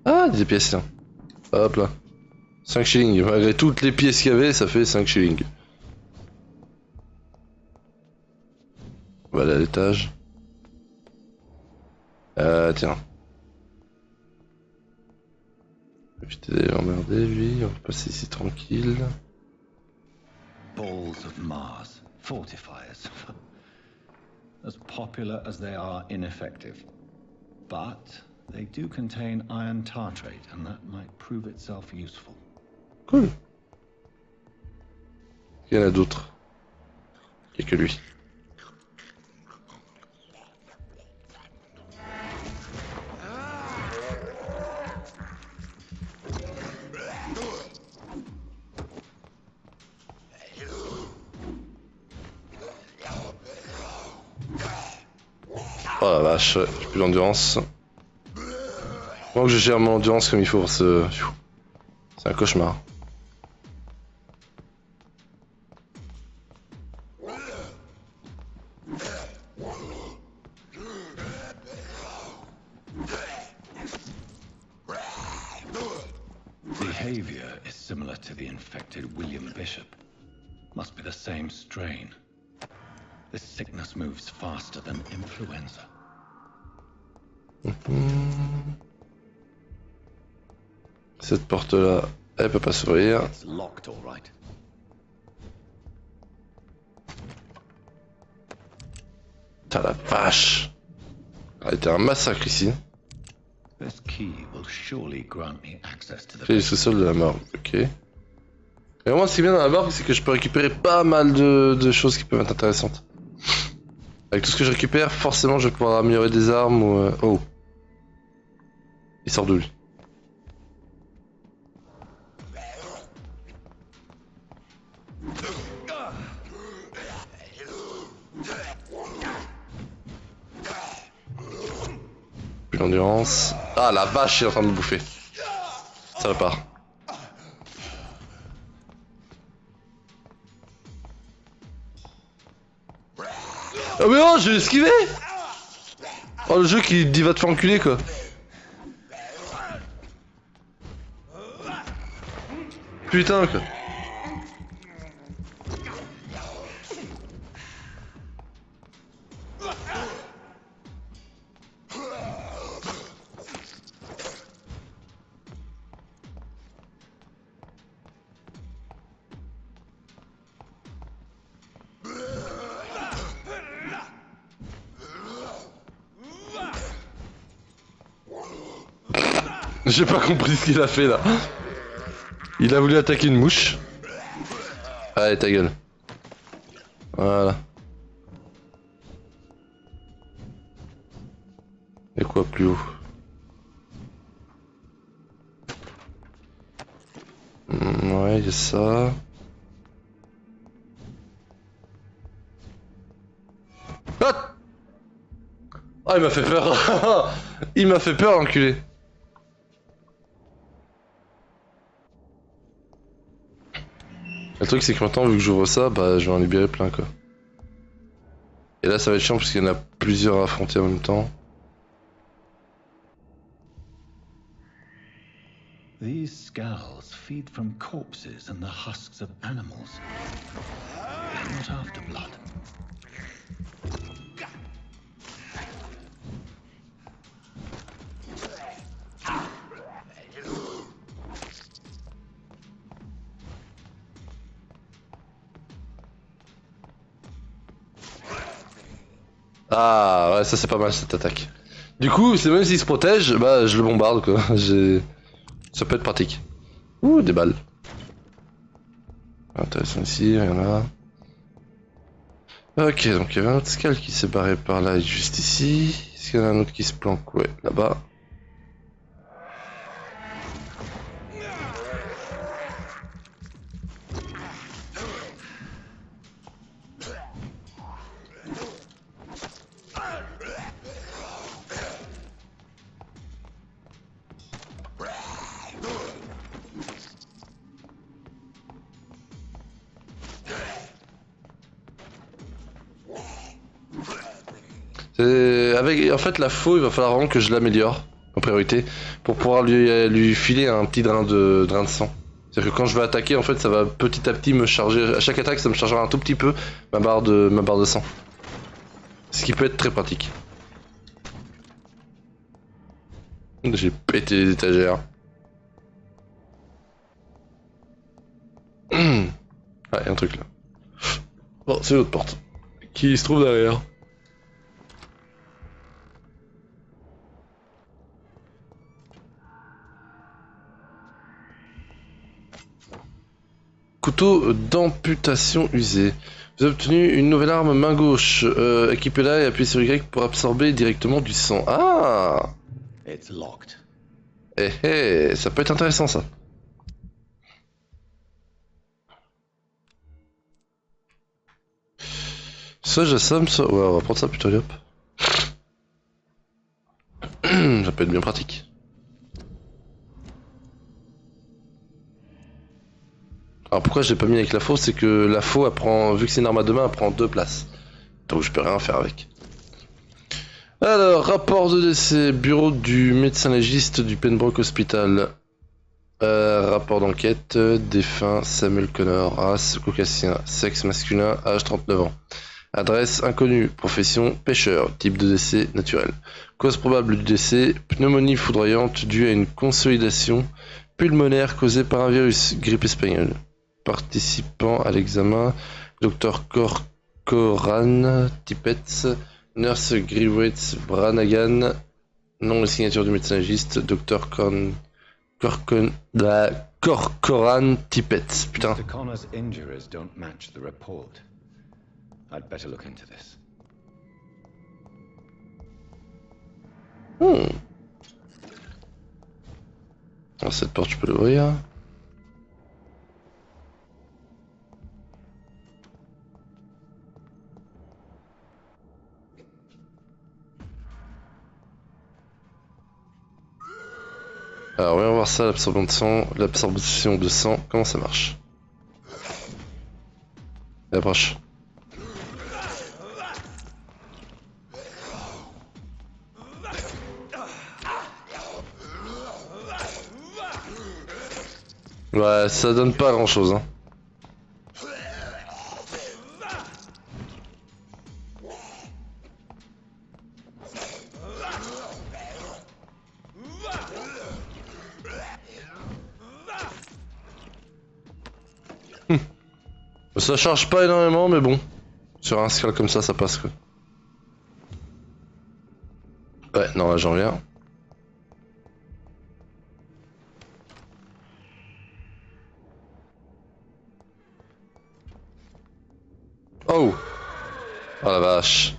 Ah, des pièces là. Hop là. 5 shillings. Malgré toutes les pièces qu'il y avait, ça fait 5 shillings. On va aller à l'étage. Tiens. Éviter d'aller l'emmerder, lui. On va passer ici tranquille. Balls of Mars. Fortifiers. As popular as they are ineffective. But they do contain iron tartrate, and that might prove itself useful. Cool. Il y en a d'autres. Il n'y a que lui. Oh la vache, j'ai plus d'endurance. Faut que je gère mon endurance comme il faut pour ce... C'est un cauchemar. Behavior is similar to the infected William Bishop. Must be the same strain. This sickness moves faster than influenza. Cette porte-là, elle peut pas s'ouvrir. It's locked, all right. Putain la vache. Ah, c'était un massacre ici. This key will surely grant me access to the Clé du sous-sol de la morgue, ok. Et moi, ce qui est bien dans la morgue, c'est que je peux récupérer pas mal de choses qui peuvent être intéressantes. Avec tout ce que je récupère, forcément, je vais pouvoir améliorer des armes ou... Oh. Il sort de lui. Plus d'endurance. Ah la vache, il est en train de me bouffer. Ça va pas. Oh mais oh, j'ai esquivé. Oh le jeu qui dit va te faire enculer quoi. Putain quoi. J'ai pas compris ce qu'il a fait là. Il a voulu attaquer une mouche. Allez ta gueule. Voilà. Et quoi plus haut? Ouais, il y a ça. Ah, ah il m'a fait peur. Il m'a fait peur l'enculé. Le truc c'est que maintenant vu que j'ouvre ça, bah je vais en libérer plein quoi. Et là ça va être chiant parce qu'il y en a plusieurs à affronter en même temps. These skulls feed from corpses and the husks of animals. They're not after blood. Ah ouais ça c'est pas mal cette attaque. Du coup c'est même s'il se protège, bah je le bombarde quoi. Ça peut être pratique. Ouh des balles. Intéressant ici, rien là. Ok donc il y avait un autre skull qui s'est barré par là juste ici. Est-ce qu'il y en a un autre qui se planque? Ouais là-bas. En fait, la faux, il va falloir vraiment que je l'améliore en priorité pour pouvoir lui filer un petit drain de sang. C'est-à-dire que quand je vais attaquer, en fait, ça va petit à petit me charger. À chaque attaque, ça me chargera un tout petit peu ma barre de sang. Ce qui peut être très pratique. J'ai pété les étagères. Ah, y'a un truc là. Bon, c'est l'autre porte. Qui se trouve derrière. Couteau d'amputation usé. Vous avez obtenu une nouvelle arme main gauche. Équipez-la et appuyez sur Y pour absorber directement du sang. Ah! It's locked. Eh eh, ça peut être intéressant ça. Soit j'assomme, soit... Ouais, on va prendre ça plutôt, hop. Ça peut être bien pratique. Alors pourquoi je l'ai pas mis avec la faux, c'est que la faux, elle prend, vu que c'est une arme à deux mains, elle prend 2 places. Donc je peux rien faire avec. Alors, rapport de décès, bureau du médecin légiste du Pembroke Hospital. Rapport d'enquête, défunt Samuel Connor, race caucasien, sexe masculin, âge 39 ans. Adresse inconnue, profession pêcheur, type de décès naturel. Cause probable du décès, pneumonie foudroyante due à une consolidation pulmonaire causée par un virus, grippe espagnole. Participant à l'examen, Dr Corcoran Tippett, Nurse Grievous Branagan, nom et signature du médecin légiste, Dr Corcoran Tippett. Putain. Mr. Connor's injuries don't match the report. I'd better look into this. Alors cette porte, je peux l'ouvrir. Alors, voyons voir ça, l'absorption de sang, comment ça marche. Approche. Ouais, ça donne pas grand chose, hein. Ça charge pas énormément, mais bon. Sur un scale comme ça passe quoi. Ouais, non, là j'en reviens. Oh! Oh la vache.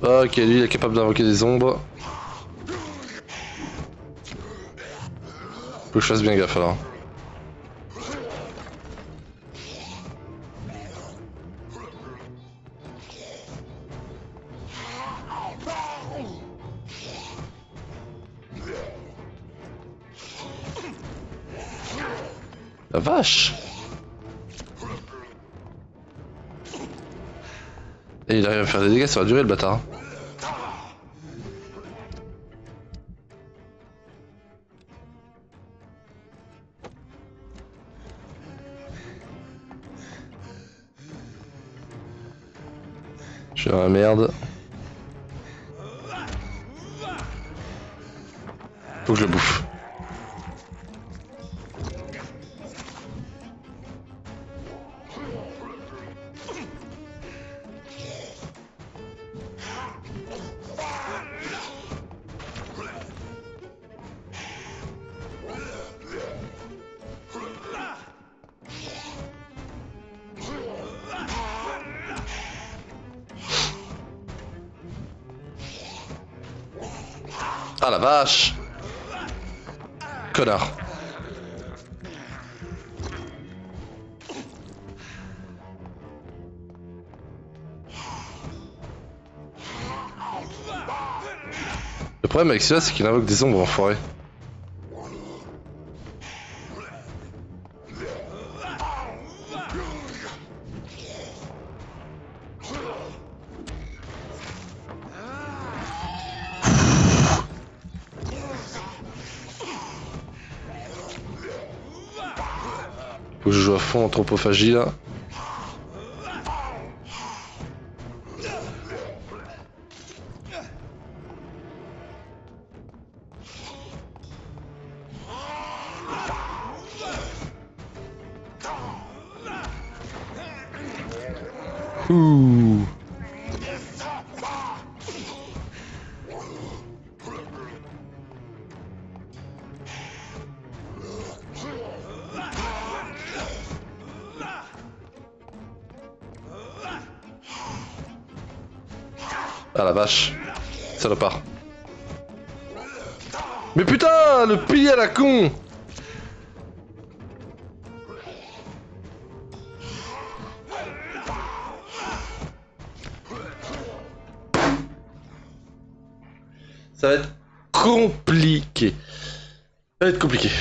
Ok, lui il est capable d'invoquer des ombres. Faut que je fasse bien gaffe alors. La vache! Et il arrive à faire des dégâts sur la durée le bâtard. Je suis dans la merde. Faut que je le bouffe. Ah la vache! Connard. Le problème avec celui-là, c'est qu'il invoque des ombres enfoirés. Faut que je joue à fond anthropophagie là. Ouh. Ah la vache, salopard. Mais putain, le pilier à la con. Ça va être compliqué. Ça va être compliqué.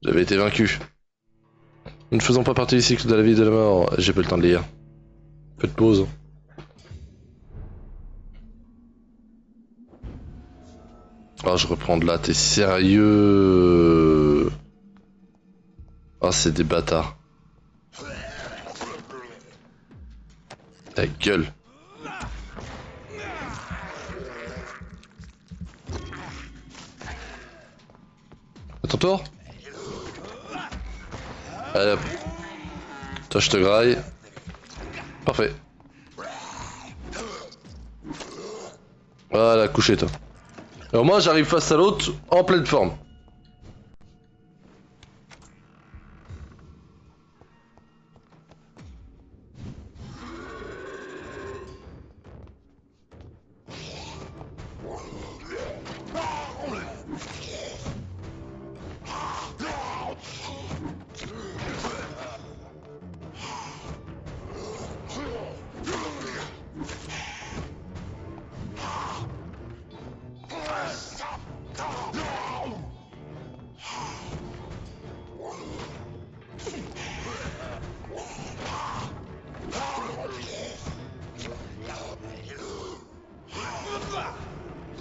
J'avais été vaincu. Nous ne faisons pas partie du cycle de la vie et de la mort. J'ai pas le temps de lire. Faites pause. Oh, je reprends de là, t'es sérieux? Oh, c'est des bâtards. Ta gueule. À ton tour? Allez hop. Toi, je te graille. Parfait. Voilà, couché toi. Alors moi j'arrive face à l'autre en pleine forme.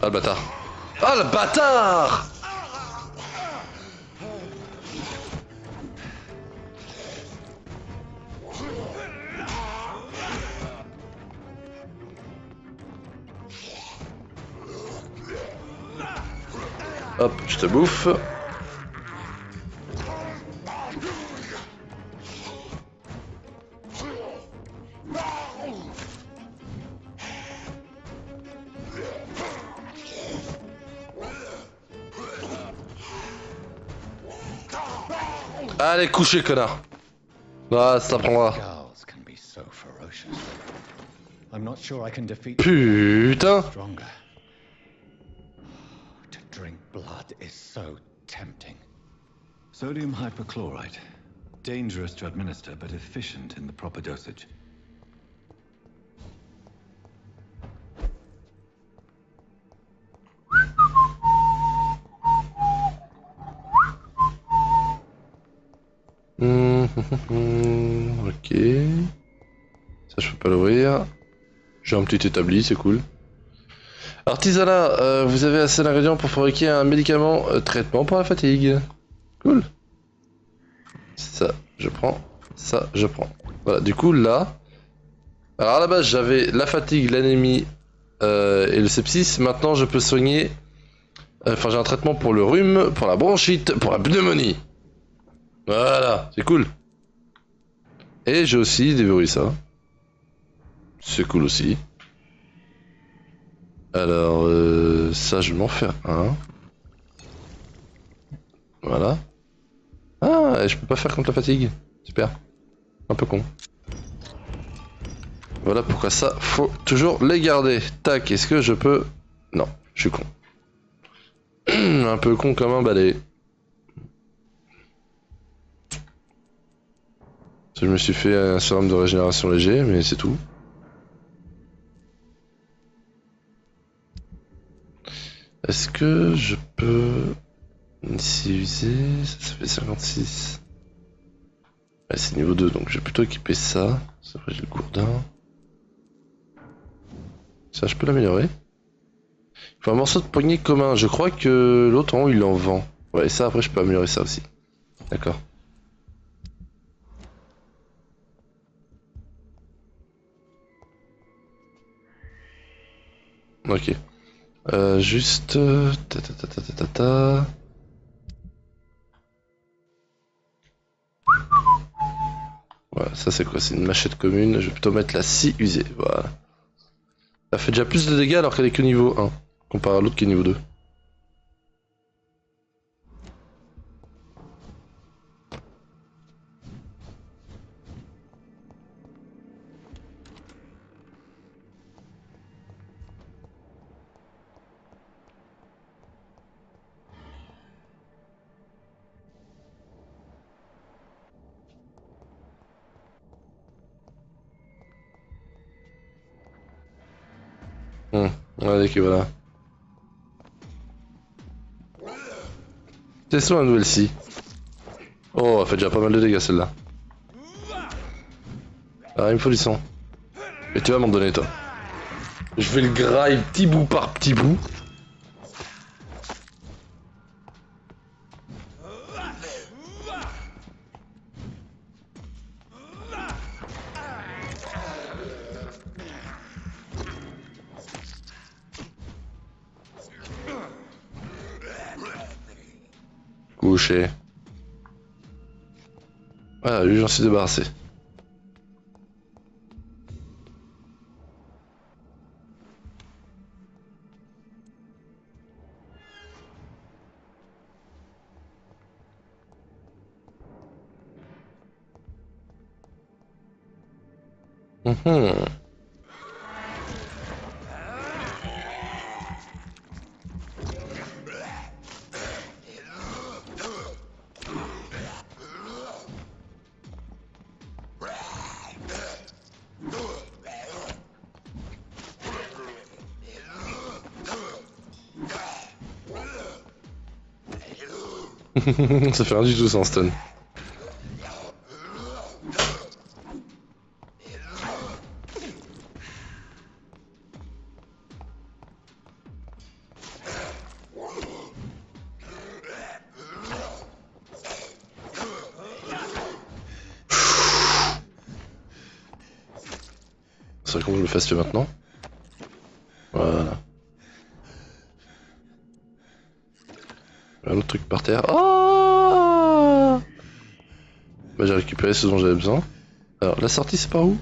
Ah le bâtard. Ah le bâtard. Hop, je te bouffe. Allez, coucher, connard. Ah, ça prendra. Girls can be so ferocious. I'm not sure I can defeat Putain. stronger. To drink blood is so tempting. Sodium hypochlorite. Dangerous to administer, but efficient in the proper dosage. Ok. Ça, je peux pas l'ouvrir. J'ai un petit établi, c'est cool. Artisanat, vous avez assez d'ingrédients pour fabriquer un médicament traitement pour la fatigue. Cool. Ça, je prends. Ça, je prends. Voilà, du coup, là... Alors, à la base, j'avais la fatigue, l'anémie et le sepsis. Maintenant, je peux soigner... Enfin, j'ai un traitement pour le rhume, pour la bronchite, pour la pneumonie. Voilà, c'est cool. Et j'ai aussi déverrouillé ça. C'est cool aussi. Alors, ça, je vais m'en faire un. Voilà. Ah, je peux pas faire contre la fatigue. Super. Un peu con. Voilà pourquoi ça, faut toujours les garder. Tac, est-ce que je peux... Non, je suis con. Un peu con comme un balai. Je me suis fait un sérum de régénération léger, mais c'est tout. Est-ce que je peux... Ici user... Ça fait 56. Ouais, c'est niveau 2, donc je vais plutôt équiper ça. Après j'ai le gourdin. Ça, je peux l'améliorer. Il faut un morceau de poignée commun. Je crois que l'autre en haut, il en vend. Ouais, et ça, après, je peux améliorer ça aussi. D'accord. Ok. Juste... ta ta ta ta ta ta ta. Voilà, ça c'est quoi? C'est une machette commune. Je vais plutôt mettre la scie usée. Voilà. Ça fait déjà plus de dégâts alors qu'elle est que niveau 1. Comparé à l'autre qui est niveau 2. Allez, ok, voilà. Testons la nouvelle scie. Oh, elle fait déjà pas mal de dégâts celle-là. Ah, il me faut du sang. Et tu vas m'en donner, toi. Je vais le grailler petit bout par petit bout. Couché. Voilà, lui j'en suis débarrassé. Ça fait rien du tout sans stun. C'est vrai qu'on je le fasse maintenant. Voilà. Un autre truc par terre. Oh, bah, j'ai récupéré ce dont j'avais besoin. Alors la sortie c'est par où?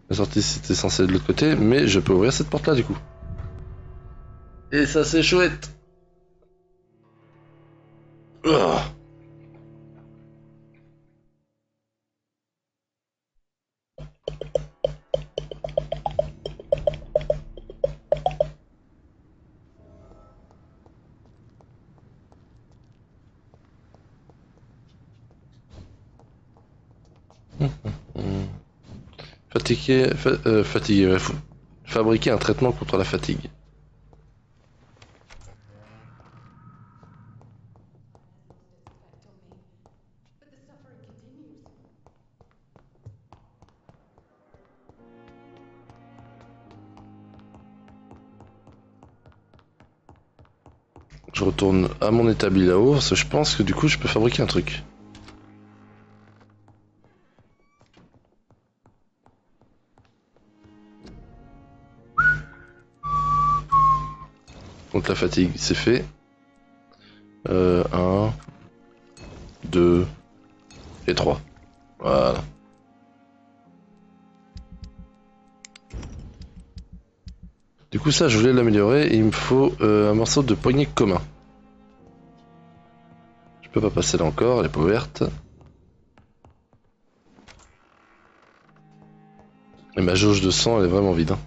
La sortie c'était censé être de l'autre côté, mais je peux ouvrir cette porte là du coup. Et ça c'est chouette. Oh. Fatigué, ouais, faut fabriquer un traitement contre la fatigue. Je retourne à mon établi là-haut, parce que je pense que du coup je peux fabriquer un truc. Donc la fatigue, c'est fait. 1, 2 et 3. Voilà. Du coup ça je voulais l'améliorer et il me faut un morceau de poignée commun. Je peux pas passer là encore, elle est pas ouverte. Et ma jauge de sang elle est vraiment vide. Hein.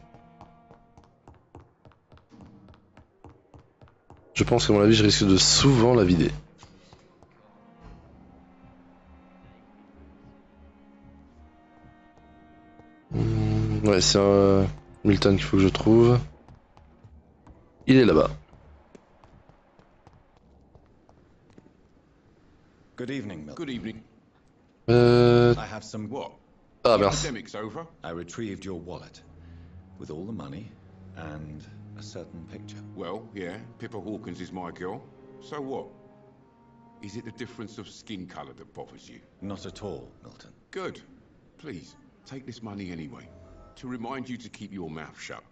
Je pense qu'à mon avis je risque de souvent la vider. Ouais c'est un Milton qu'il faut que je trouve. Il est là-bas. Good evening, Milton. Good evening. I have some... What? Ah The merci. epidemic's over? I retrieved your wallet with all the money and a certain picture. Well, yeah, Pippa Hawkins is my girl. So what? Is it the difference of skin colour that bothers you? Not at all, Milton. Good. Please, take this money anyway. To remind you to keep your mouth shut.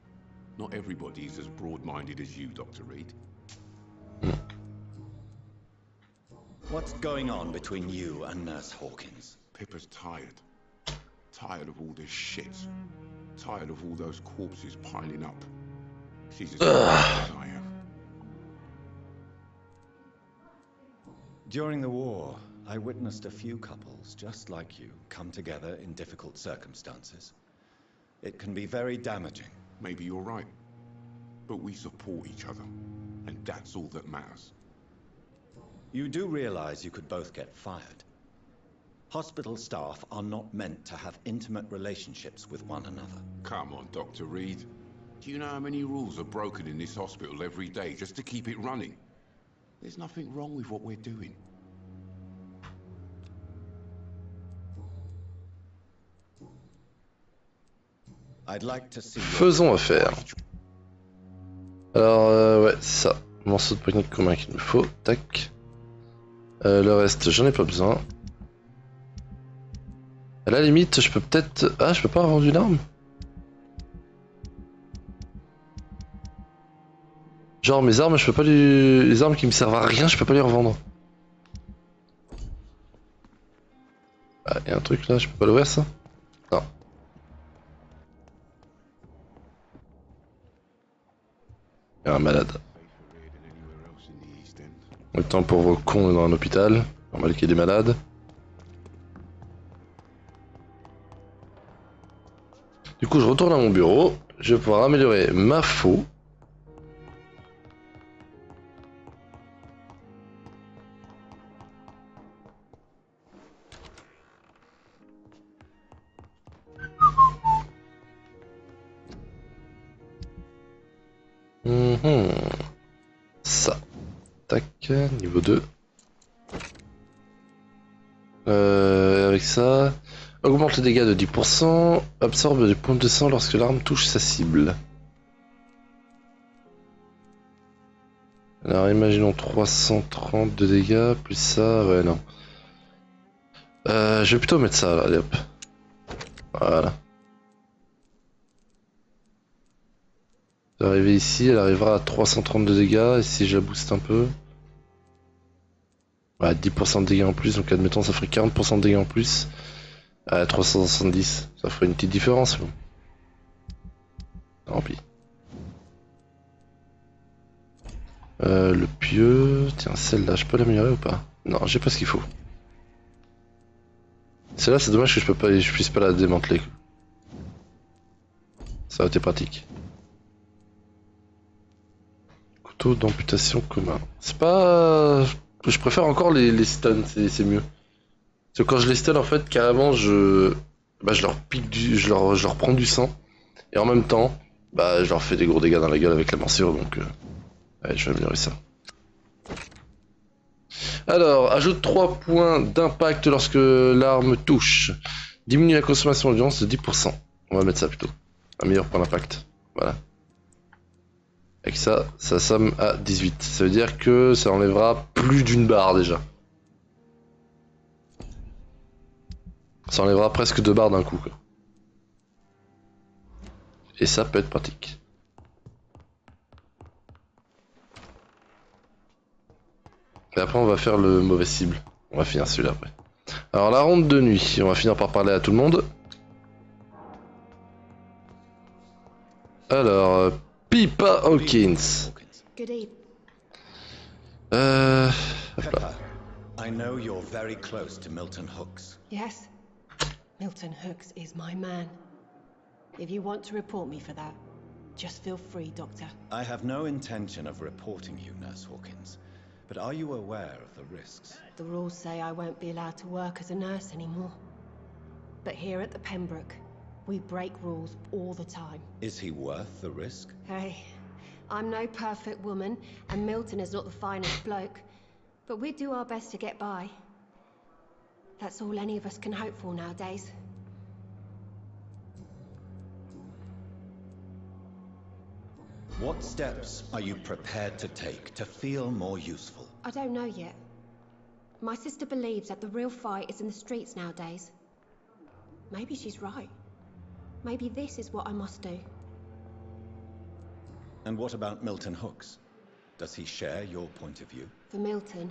Not everybody's as broad-minded as you, Dr. Reed. What's going on between you and Nurse Hawkins? Pippa's tired. Tired of all this shit. Tired of all those corpses piling up. She's as tired as I am. During the war, I witnessed a few couples just like you come together in difficult circumstances. It can be very damaging. Maybe you're right. But we support each other. And that's all that matters. You do realize you could both get fired. Hospital staff are not meant to have intimate relationships with one another. Come on, Dr. Reed. Do you know how many rules are broken in this hospital every day just to keep it running? There's nothing wrong with what we're doing. I'd like to see Faisons affaire. Alors, ouais, c'est ça. Morceau de poignée de commun qu'il me faut. Tac. Le reste, j'en ai pas besoin. À la limite, je peux peut-être... Ah, je peux pas revendre une arme? Genre, mes armes, je peux pas les... Les armes qui me servent à rien, je peux pas les revendre. Ah, y'a un truc là, je peux pas l'ouvrir ça? Non. Y'a un malade. Le temps pour vos cons dans un hôpital. Normal qu'il y ait des malades. Du coup, je retourne à mon bureau. Je vais pouvoir améliorer ma faux. Ça. Tac, niveau 2. Avec ça, augmente les dégâts de 10%, absorbe des points de sang lorsque l'arme touche sa cible. Alors imaginons 330 de dégâts, plus ça, ouais non. Je vais plutôt mettre ça là, allez hop. Voilà. Arriver ici, elle arrivera à 330 de dégâts, et si je la booste un peu... Ouais, 10% de dégâts en plus, donc admettons ça ferait 40% de dégâts en plus. À 370, ça ferait une petite différence. Bon. Tant pis. Le pieu... Tiens, celle-là, je peux l'améliorer ou pas? Non, j'ai pas ce qu'il faut. Celle-là, c'est dommage que je puisse pas la démanteler. Ça aurait été pratique. Couteau d'amputation commun. C'est pas... Je préfère encore les stuns, c'est mieux. Parce que quand je les stun, en fait, carrément, je leur pique je leur prends du sang. Et en même temps, je leur fais des gros dégâts dans la gueule avec la morsure, donc... ouais, je vais améliorer ça. Alors, ajoute 3 points d'impact lorsque l'arme touche. Diminue la consommation d'audience de 10%. On va mettre ça plutôt. Un meilleur point d'impact. Voilà. Avec ça, ça somme à 18. Ça veut dire que ça enlèvera plus d'une barre déjà. Ça enlèvera presque 2 barres d'un coup, quoi. Et ça peut être pratique. Et après on va faire le mauvais cible. On va finir celui-là après. Alors la ronde de nuit, on va finir par parler à tout le monde. Alors, Pippa Hawkins. Good evening. Pepper, I know you're very close to Milton Hooks. Yes. Milton Hooks is my man. If you want to report me for that, just feel free, Doctor. I have no intention of reporting you, Nurse Hawkins. But are you aware of the risks? The rules say I won't be allowed to work as a nurse anymore. But here at the Pembroke, we break rules all the time. Is he worth the risk? Hey, I'm no perfect woman, and Milton is not the finest bloke. But we do our best to get by. That's all any of us can hope for nowadays. What steps are you prepared to take to feel more useful? I don't know yet. My sister believes that the real fight is in the streets nowadays. Maybe she's right. Maybe this is what I must do. And what about Milton Hooks? Does he share your point of view? For Milton,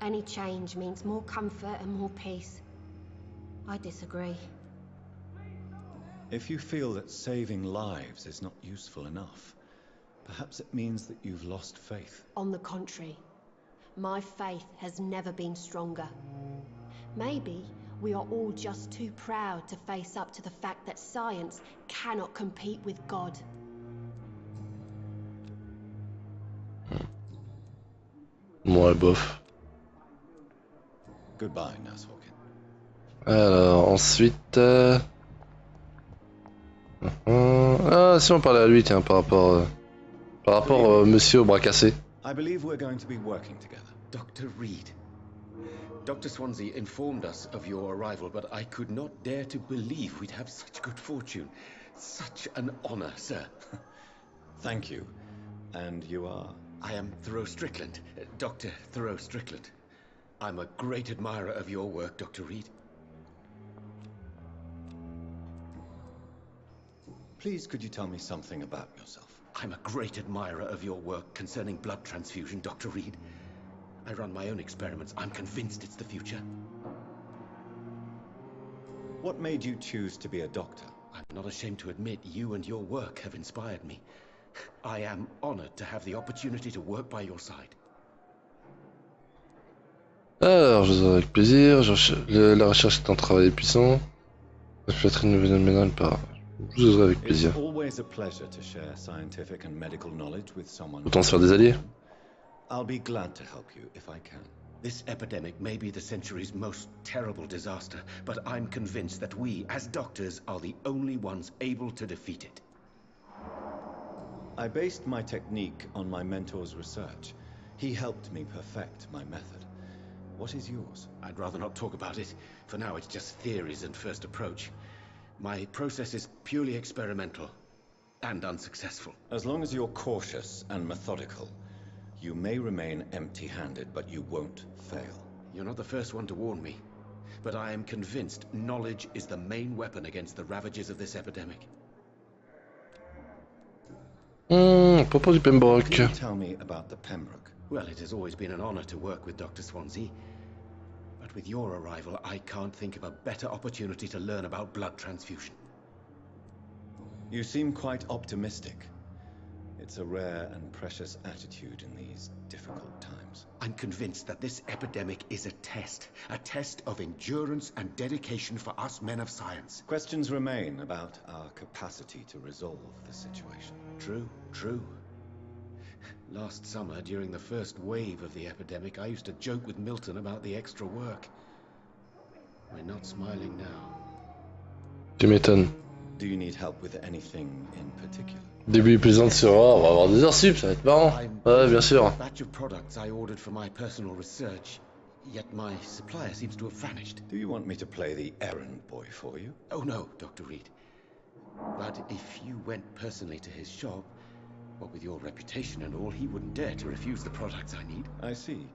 any change means more comfort and more peace. I disagree. If you feel that saving lives is not useful enough, perhaps it means that you've lost faith. On the contrary, my faith has never been stronger. Maybe we are all just too proud to face up to the fact that science cannot compete with God. Ouais, bof. Goodbye, Nurse Hawkins. Alors, ensuite... Ah, si on parlait à lui, tiens, par rapport au monsieur au bras cassé. I believe we're going to be working together. Dr. Reed. Dr. Swansea informed us of your arrival, but I could not dare to believe we'd have such good fortune. Such an honor, sir. Thank you. And you are? I am Thoreau Strickland, Dr. Thoreau Strickland. I'm a great admirer of your work, Dr. Reed. Please, could you tell me something about yourself? I'm a great admirer of your work concerning blood transfusion, Dr. Reed. I run my own experiments. I'm convinced it's the future. What made you choose to be a doctor? I'm not ashamed to admit you and your work have inspired me. I am honored to have the opportunity to work by your side. Alors, je vous avec plaisir. La recherche est un travail puissant. Peut-être une nouvelle médaille par. Je vous avec plaisir. It's always a pleasure to share scientific and medical knowledge with someone. Autant se faire des alliés. I'll be glad to help you if I can. This epidemic may be the century's most terrible disaster, but I'm convinced that we, as doctors, are the only ones able to defeat it. I based my technique on my mentor's research. He helped me perfect my method. What is yours? I'd rather not talk about it. For now, it's just theories and first approach. My process is purely experimental and unsuccessful. As long as you're cautious and methodical, you may remain empty-handed, but you won't fail. You're not the first one to warn me, but I am convinced knowledge is the main weapon against the ravages of this epidemic. Propos du Pembroke. Can you tell me about the Pembroke? Well, it has always been an honor to work with Dr. Swansea. But with your arrival, I can't think of a better opportunity to learn about blood transfusion. You seem quite optimistic. It's a rare and precious attitude in these difficult times. I'm convinced that this epidemic is a test of endurance and dedication for us men of science. Questions remain about our capacity to resolve the situation. True. Last summer, during the first wave of the epidemic, I used to joke with Milton about the extra work. We're not smiling now. Tu m'étonnes. Do you need help with anything in particular? Début plaisante sur on va avoir des heures sup, ça va être marrant. Ouais, bien sûr. A batch of products I ordered for my personal research, yet my supplier seems to have vanished. Do you want me to play the errand boy for you? Oh no, Dr. Reed. But if you went personally to his shop, what with your reputation and all, he wouldn't dare to refuse the products I need. I see.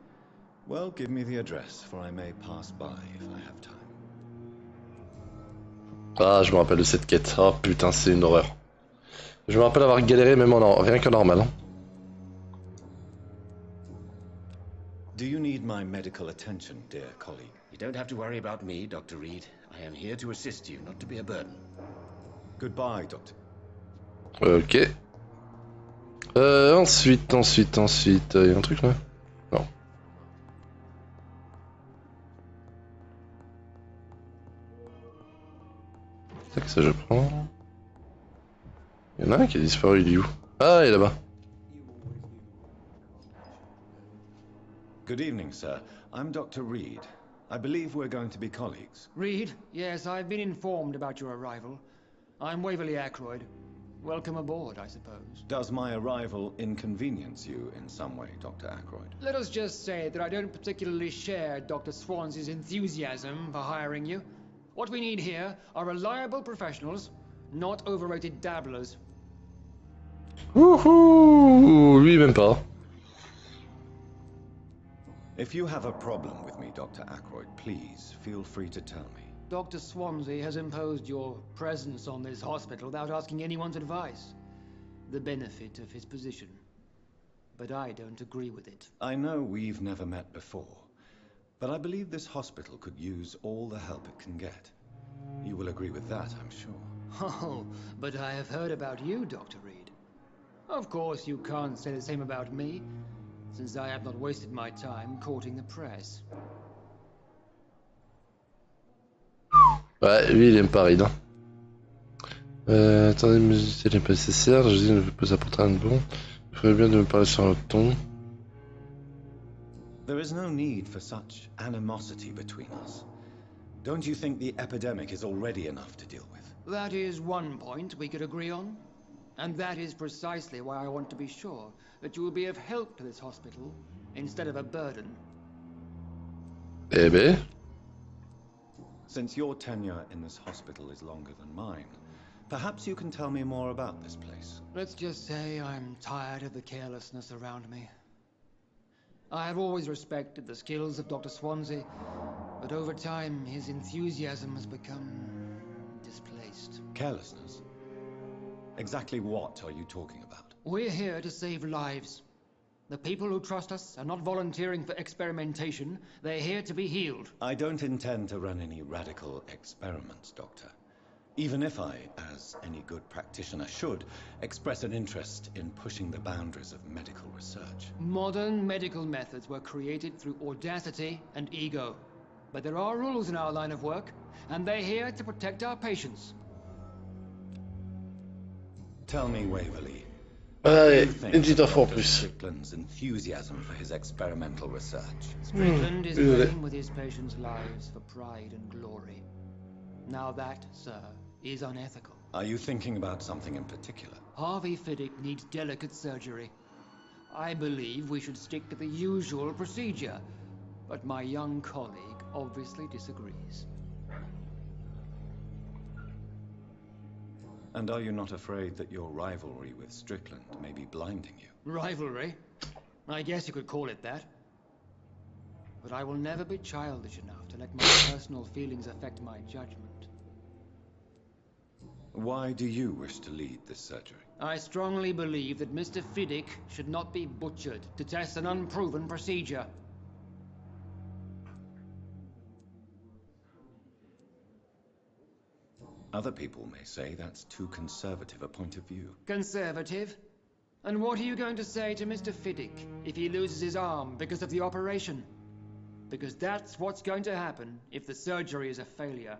Well, give me the address, for I may pass by if I have time. Ah, je me rappelle de cette quête. Oh putain, c'est une horreur. Je me rappelle avoir galéré même en rien que normal. Hein. Do you need my medical attention, dear colleague? You don't have to worry about me, Dr. Reed. I am here to assist you, not to be a burden. Goodbye, Doctor. Ok. Ensuite, y a un truc là? Non. C'est que ça je prends. Il y en a un qui a disparu, il est où? Ah, il est là-bas. Good evening, sir. I'm Dr. Reed. I believe we're going to be colleagues. Reed? Yes, I've been informed about your arrival. I'm Waverly Ackroyd. Welcome aboard, I suppose. Does my arrival inconvenience you in some way, Dr. Ackroyd? Let us just say that I don't particularly share Dr. Swansea's enthusiasm for hiring you. What we need here are reliable professionals, not overrated dabblers. Wouhou! Lui, même pas. If you have a problem with me, Dr. Ackroyd, please feel free to tell me. Dr. Swansea has imposed your presence on this hospital without asking anyone's advice. the benefit of his position. But I don't agree with it. I know we've never met before, but I believe this hospital could use all the help it can get. You will agree with that, I'm sure. Oh, but I have heard about you, Dr. Reed. Of course, you can't say the same about me, since I have not wasted my time courting the press. Ouais, lui il aime pas Reed. Hein. Attendez, mais c'est pas nécessaire, je dis ne peut pas apporter rien de bon. Il faudrait bien de me parler sur un autre ton. There is no need for such animosity between us. Don't you think the epidemic is already enough to deal with? That is one point we could agree on. And that is precisely why I want to be sure that you will be of help to this hospital instead of a burden. Eh ben. Since your tenure in this hospital is longer than mine, perhaps you can tell me more about this place. Let's just say I'm tired of the carelessness around me. I have always respected the skills of Dr. Swansea, but over time his enthusiasm has become displaced. Carelessness? Exactly what are you talking about? We're here to save lives. The people who trust us are not volunteering for experimentation. They're here to be healed. I don't intend to run any radical experiments, Doctor. Even if I, as any good practitioner should, express an interest in pushing the boundaries of medical research. Modern medical methods were created through audacity and ego. But there are rules in our line of work, and they're here to protect our patients. Tell me, Waverly, Ouais, une petite info en plus. Strickland's enthusiasm for his experimental research. Strickland is playing with his patients' lives for pride and glory. Now that, sir, is unethical. Are you thinking about something in particular? Harvey Fiddick needs delicate surgery. I believe we should stick to the usual procedure, but my young colleague obviously disagrees. And are you not afraid that your rivalry with Strickland may be blinding you? Rivalry? I guess you could call it that. But I will never be childish enough to let my personal feelings affect my judgment. Why do you wish to lead this surgery? I strongly believe that Mr. Fiddick should not be butchered to test an unproven procedure. Other people may say that's too conservative a point of view. Conservative? And what are you going to say to Mr. Fiddick if he loses his arm because of the operation? Because that's what's going to happen if the surgery is a failure.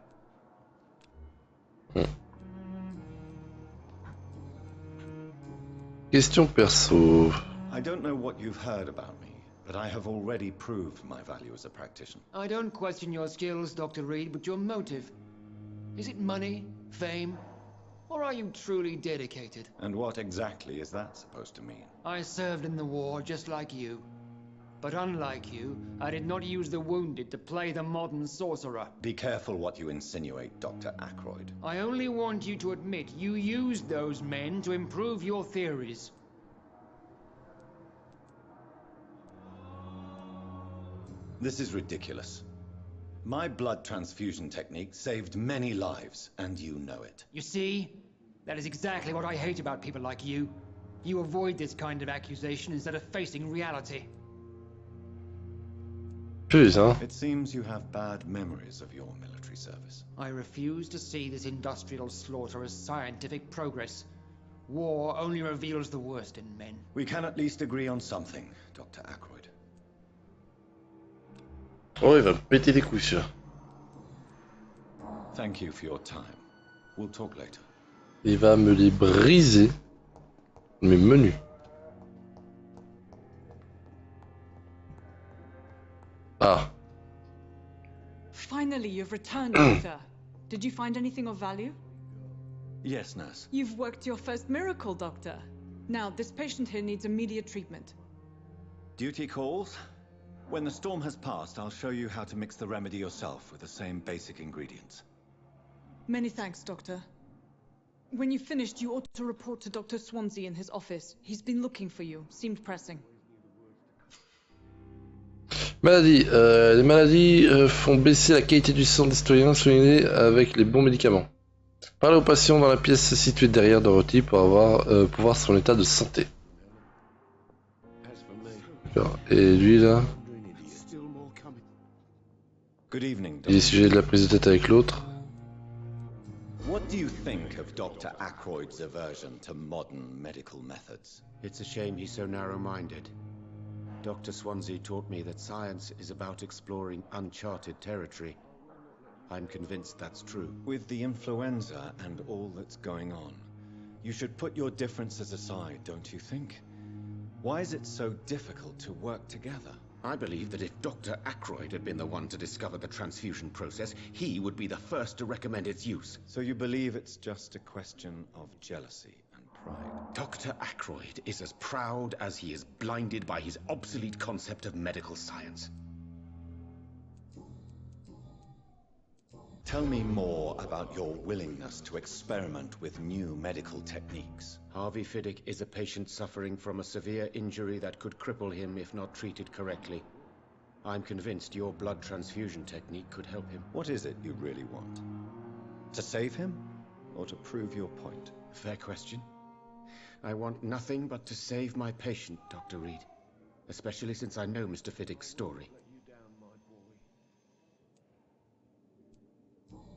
Question perso. I don't know what you've heard about me, but I have already proved my value as a practitioner. I don't question your skills, Dr. Reed, but your motive. Is it money, fame, or are you truly dedicated? And what exactly is that supposed to mean? I served in the war just like you. But unlike you, I did not use the wounded to play the modern sorcerer. Be careful what you insinuate, Dr. Ackroyd. I only want you to admit you used those men to improve your theories. This is ridiculous. My blood transfusion technique saved many lives, and you know it. You see? That is exactly what I hate about people like you. You avoid this kind of accusation instead of facing reality. Putain. It seems you have bad memories of your military service. I refuse to see this industrial slaughter as scientific progress. War only reveals the worst in men. We can at least agree on something, Dr. Ackroyd. Oh, il va me péter les couilles, celui-là. Thank you for your time. We'll talk later. Il va me les briser. Mes menus. Ah. Finally, you've returned, Doctor. Did you find anything of value? Yes, nurse. You've worked your first miracle, Doctor. Now, this patient here needs immediate treatment. Duty calls? When the storm has passed, I'll show you how to mix the remedy yourself with the same basic ingredients. Many thanks, Doctor. When you've finished, you ought to report to Dr. Swansea in his office. He's been looking for you. Seemed pressing. Maladie. Les maladies font baisser la qualité du sang des citoyens soignés avec les bons médicaments. Parlez au patient dans la pièce située derrière Dorothy pour pour voir son état de santé. D'accord. Et lui là, Good evening, il est Doctor. sujet de la prise de tête avec l'autre. What do you think of Dr. Ackroyd's aversion to modern medical methods? It's a shame he's so narrow-minded. Dr. Swansea taught me that science is about exploring uncharted territory. I'm convinced that's true. With the influenza and all that's going on, you should put your differences aside, don't you think? Why is it so difficult to work together? I believe that if Dr. Ackroyd had been the one to discover the transfusion process, he would be the first to recommend its use. So you believe it's just a question of jealousy and pride? Dr. Ackroyd is as proud as he is blinded by his obsolete concept of medical science. Tell me more about your willingness to experiment with new medical techniques. Harvey Fiddick is a patient suffering from a severe injury that could cripple him if not treated correctly. I'm convinced your blood transfusion technique could help him. What is it you really want? To save him, or to prove your point? Fair question. I want nothing but to save my patient, Dr. Reed. Especially since I know Mr. Fiddick's story.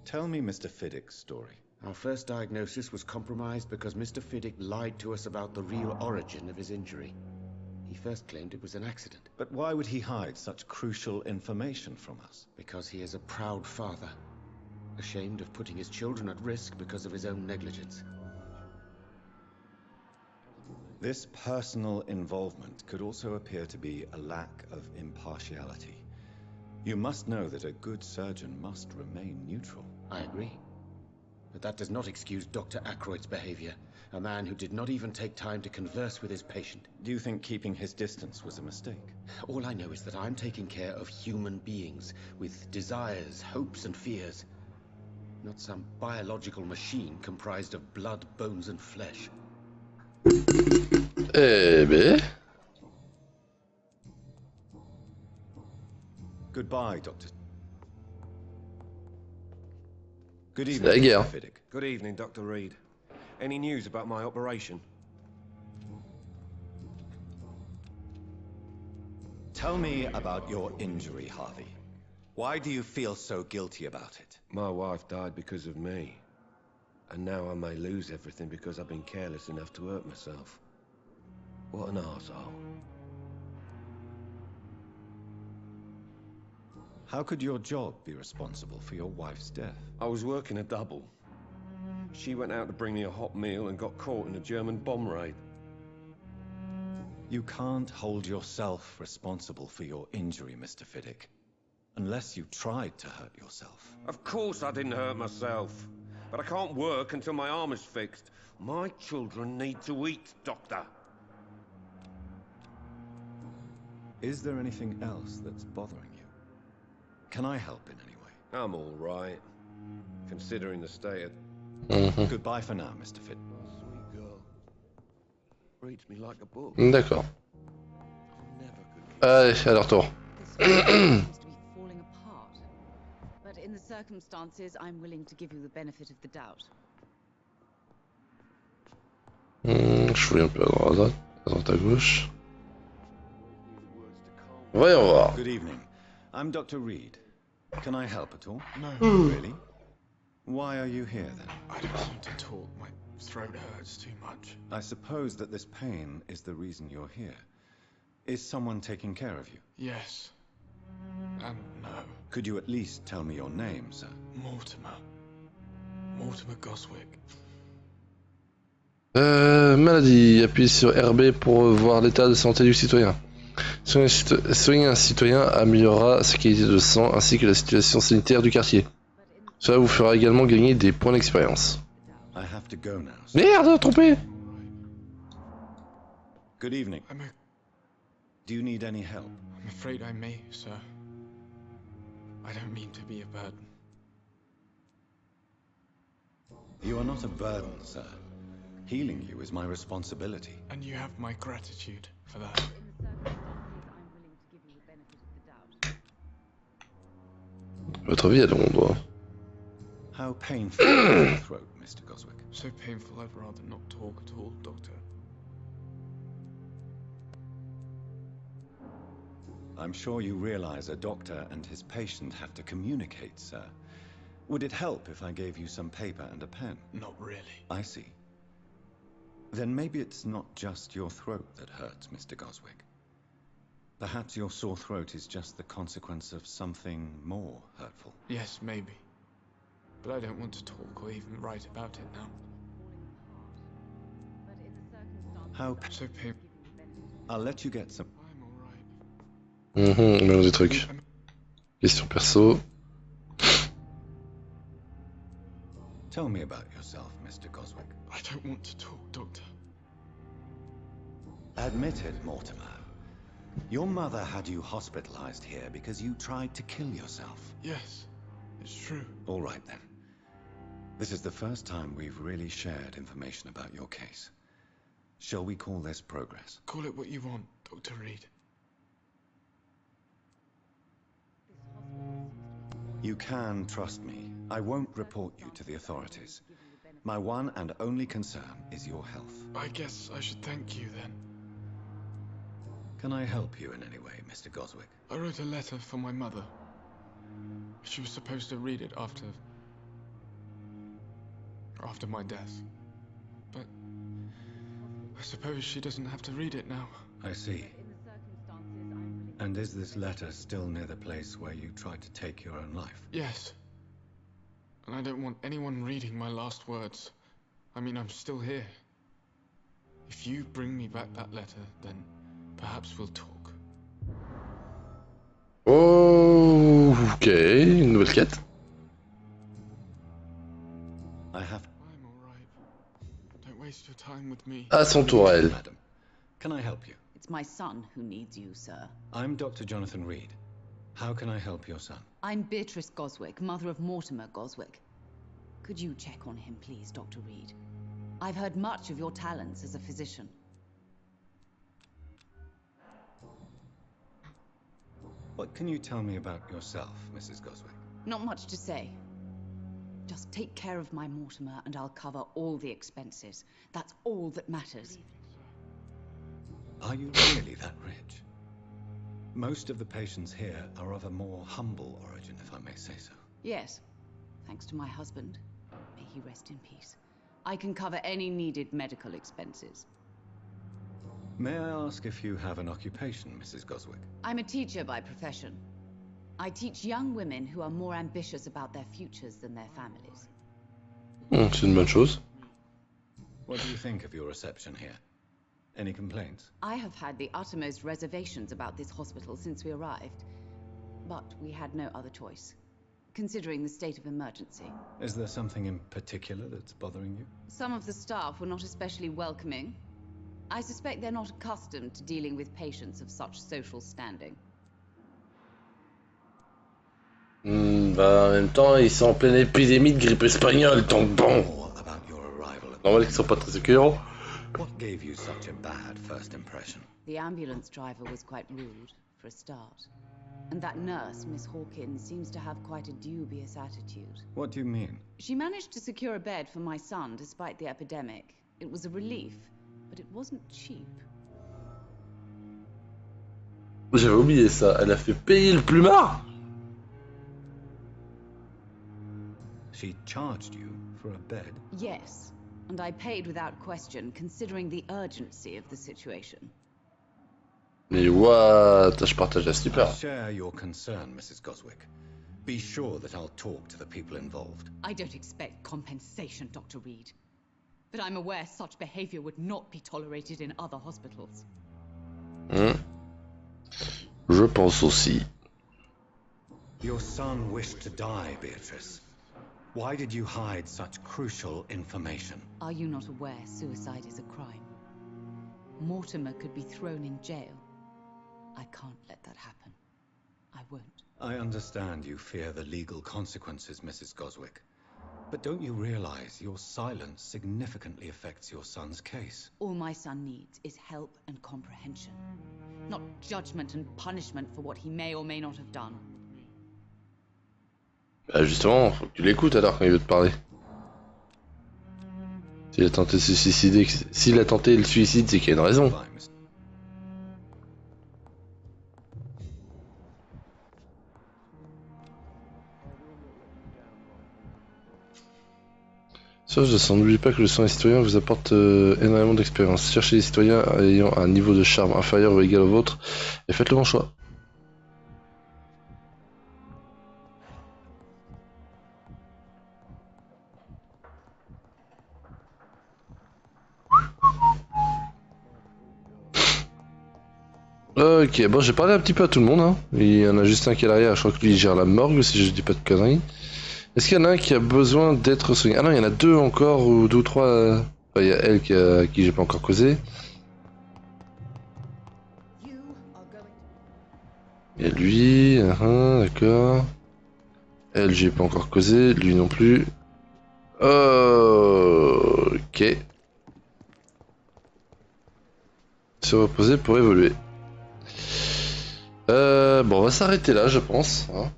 Tell me Mr. Fiddick's story. Our first diagnosis was compromised because Mr. Fiddick lied to us about the real origin of his injury. He first claimed it was an accident. But why would he hide such crucial information from us? Because he is a proud father, ashamed of putting his children at risk because of his own negligence. This personal involvement could also appear to be a lack of impartiality. You must know that a good surgeon must remain neutral. I agree. But that does not excuse Dr. Ackroyd's behavior, a man who did not even take time to converse with his patient. Do you think keeping his distance was a mistake? All I know is that I'm taking care of human beings with desires, hopes, and fears. Not some biological machine comprised of blood, bones, and flesh. Eh ben... Goodbye, Doctor. Good C'est la evening, guerre. Dr. Fiddick. Good evening, Dr. Reed. Any news about my operation? Tell me about your injury, Harvey. Why do you feel so guilty about it? My wife died because of me. And now I may lose everything because I've been careless enough to hurt myself. What an arsehole. How could your job be responsible for your wife's death? I was working a double. She went out to bring me a hot meal and got caught in a German bomb raid. You can't hold yourself responsible for your injury, Mr. Fiddick. Unless you tried to hurt yourself. Of course I didn't hurt myself. But I can't work until my arm is fixed. My children need to eat, Doctor. Is there anything else that's bothering you? Can I help in any way? I'm all right, considering the state of... Goodbye for now, Mr. Fiddick. Sweet girl. Reads me like a book. D'accord. Never could... Allez, à leur tour. This seems to be falling apart. But in the circumstances, I'm willing to give you the benefit of the doubt. Je fouille un peu à droite à gauche. Voyons voir. Good evening. I'm Dr. Reed. Can I help at all? No. Really? Why are you here then? I don't want to talk. My throat hurts too much. I suppose that this pain is the reason you're here. Is someone taking care of you? Yes. And no. Could you at least tell me your name, sir? Mortimer. Mortimer Goswick. Maladie. Appuyez sur RB pour voir l'état de santé du citoyen. Soigner un citoyen améliorera sa qualité de sang ainsi que la situation sanitaire du quartier. Cela vous fera également gagner des points d'expérience. I have to go now, sir. Merde, trompé. Good evening. Do you need any help? I'm afraid I may, sir. I don't mean to be a burden. You are not a burden, sir. Healing you is my responsibility. And you have my gratitude for that. Votre vie est de mon doigt. How painful is your throat, Mr. Goswick? So painful I'd rather not talk at all, Doctor. I'm sure you realize a doctor and his patient have to communicate, sir. Would it help if I gave you some paper and a pen? Not really. I see. Then maybe it's not just your throat that hurts, Mr. Goswick. Perhaps your sore throat is just the consequence of something more hurtful. Yes, maybe. But I don't want to talk or even write about it now. How So painful. I'll let you get some. Mélange des trucs. Question perso. Tell me about yourself, Mr. Goswick. I don't want to talk, Doctor. Admit it, Mortimer. Your mother had you hospitalized here because you tried to kill yourself. Yes, it's true. All right, then. This is the first time we've really shared information about your case. Shall we call this progress? Call it what you want, Dr. Reed. You can trust me. I won't report you to the authorities. My one and only concern is your health. I guess I should thank you then. Can I help you in any way, Mr. Goswick? I wrote a letter for my mother. She was supposed to read it after my death. But I suppose she doesn't have to read it now. I see. And is this letter still near the place where you tried to take your own life? Yes. And I don't want anyone reading my last words. I mean, I'm still here. If you bring me back that letter, then perhaps we'll talk. Ok, une nouvelle quête. I have. I'm all right. Don't waste your time with me. À son tour, elle. Madam, can I help you? It's my son who needs you, sir. I'm Dr. Jonathan Reed. How can I help your son? I'm Beatrice Goswick, mother of Mortimer Goswick. Could you check on him, please, Dr. Reed? I've heard much of your talents as a physician. What can you tell me about yourself, Mrs. Goswick? Not much to say. Just take care of my Mortimer and I'll cover all the expenses. That's all that matters. Are you really that rich? Most of the patients here are of a more humble origin, if I may say so. Yes, thanks to my husband. May he rest in peace. I can cover any needed medical expenses. May I ask if you have an occupation, Mrs. Goswick? I'm a teacher by profession. I teach young women who are more ambitious about their futures than their families. C'est une bonne chose. What do you think of your reception here? Any complaints? I have had the uttermost reservations about this hospital since we arrived. But we had no other choice, considering the state of emergency. Is there something in particular that's bothering you? Some of the staff were not especially welcoming. I suspect they're not accustomed to dealing with patients of such social standing. Bah, en même temps, ils sont en pleine épidémie de grippe espagnole, donc bon. Normal qu'ils sont pas très accueillants. What gave you such a bad first impression? The ambulance driver was quite rude, for a start. And that nurse, Miss Hawkins, seems to have quite a dubious attitude. What do you mean? She managed to secure a bed for my son despite the epidemic. It was a relief, but it wasn't cheap. J'avais oublié ça, elle a fait payer le plumard. She charged you for a bed? Yes, and I paid without question, considering the urgency of the situation. Mais what? Je partage la super. I share your concern, Mrs. Goswick. Be sure that I'll talk to the people involved. I don't expect compensation, Dr. Reed. But I'm aware such behavior would not be tolerated in other hospitals. Je pense aussi. Your son wished to die, Beatrice. Why did you hide such crucial information? Are you not aware suicide is a crime? Mortimer could be thrown in jail. I can't let that happen. I won't. I understand you fear the legal consequences, Mrs. Goswick. But don't you realize your silence significantly affects your son's case? All my son needs is help and comprehension. Not judgment and punishment for what he may or may not have done. Bah justement, faut que tu l'écoutes alors quand il veut te parler. S'il a tenté de se suicider, s'il a tenté le suicide, c'est qu'il y a une raison. Sauf de sang, n'oublie pas que le sang des citoyens vous apporte énormément d'expérience. Cherchez les citoyens ayant un niveau de charme inférieur ou égal au vôtre et faites le bon choix. Ok, bon j'ai parlé un petit peu à tout le monde, hein. Il y en a juste un qui est à l'arrière, je crois que lui il gère la morgue si je dis pas de conneries. Est-ce qu'il y en a un qui a besoin d'être soigné? Ah non, il y en a deux encore, ou deux ou trois. Enfin, il y a elle à qui j'ai pas encore causé. Il y a lui, d'accord. Elle, j'ai pas encore causé, lui non plus. Ok. Se reposer pour évoluer. Bon, on va s'arrêter là, je pense. Hein.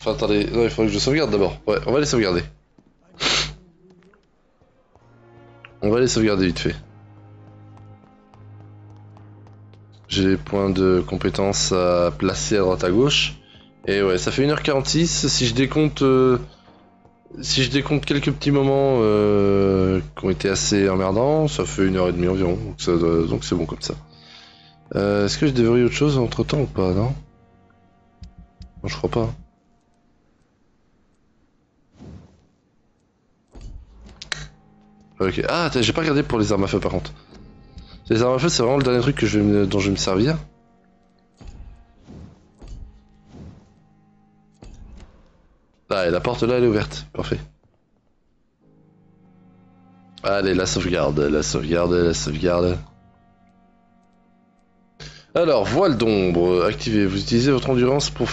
Enfin, attendez, non, il faudrait que je sauvegarde d'abord. Ouais, on va les sauvegarder. On va les sauvegarder vite fait. J'ai les points de compétences à placer à droite à gauche. Et ouais, ça fait 1h46. Si je décompte... Si je décompte quelques petits moments qui ont été assez emmerdants, ça fait 1h30 environ. Donc c'est bon comme ça. Est-ce que je devrais autre chose entre temps ou pas, non? Non, je crois pas. Ok. Ah, attends, j'ai pas regardé pour les armes à feu par contre. Les armes à feu, c'est vraiment le dernier truc que dont je vais me servir. Ah, et la porte là, elle est ouverte. Parfait. Allez, la sauvegarde, la sauvegarde, la sauvegarde. Alors, voile d'ombre, activée. Vous utilisez votre endurance pour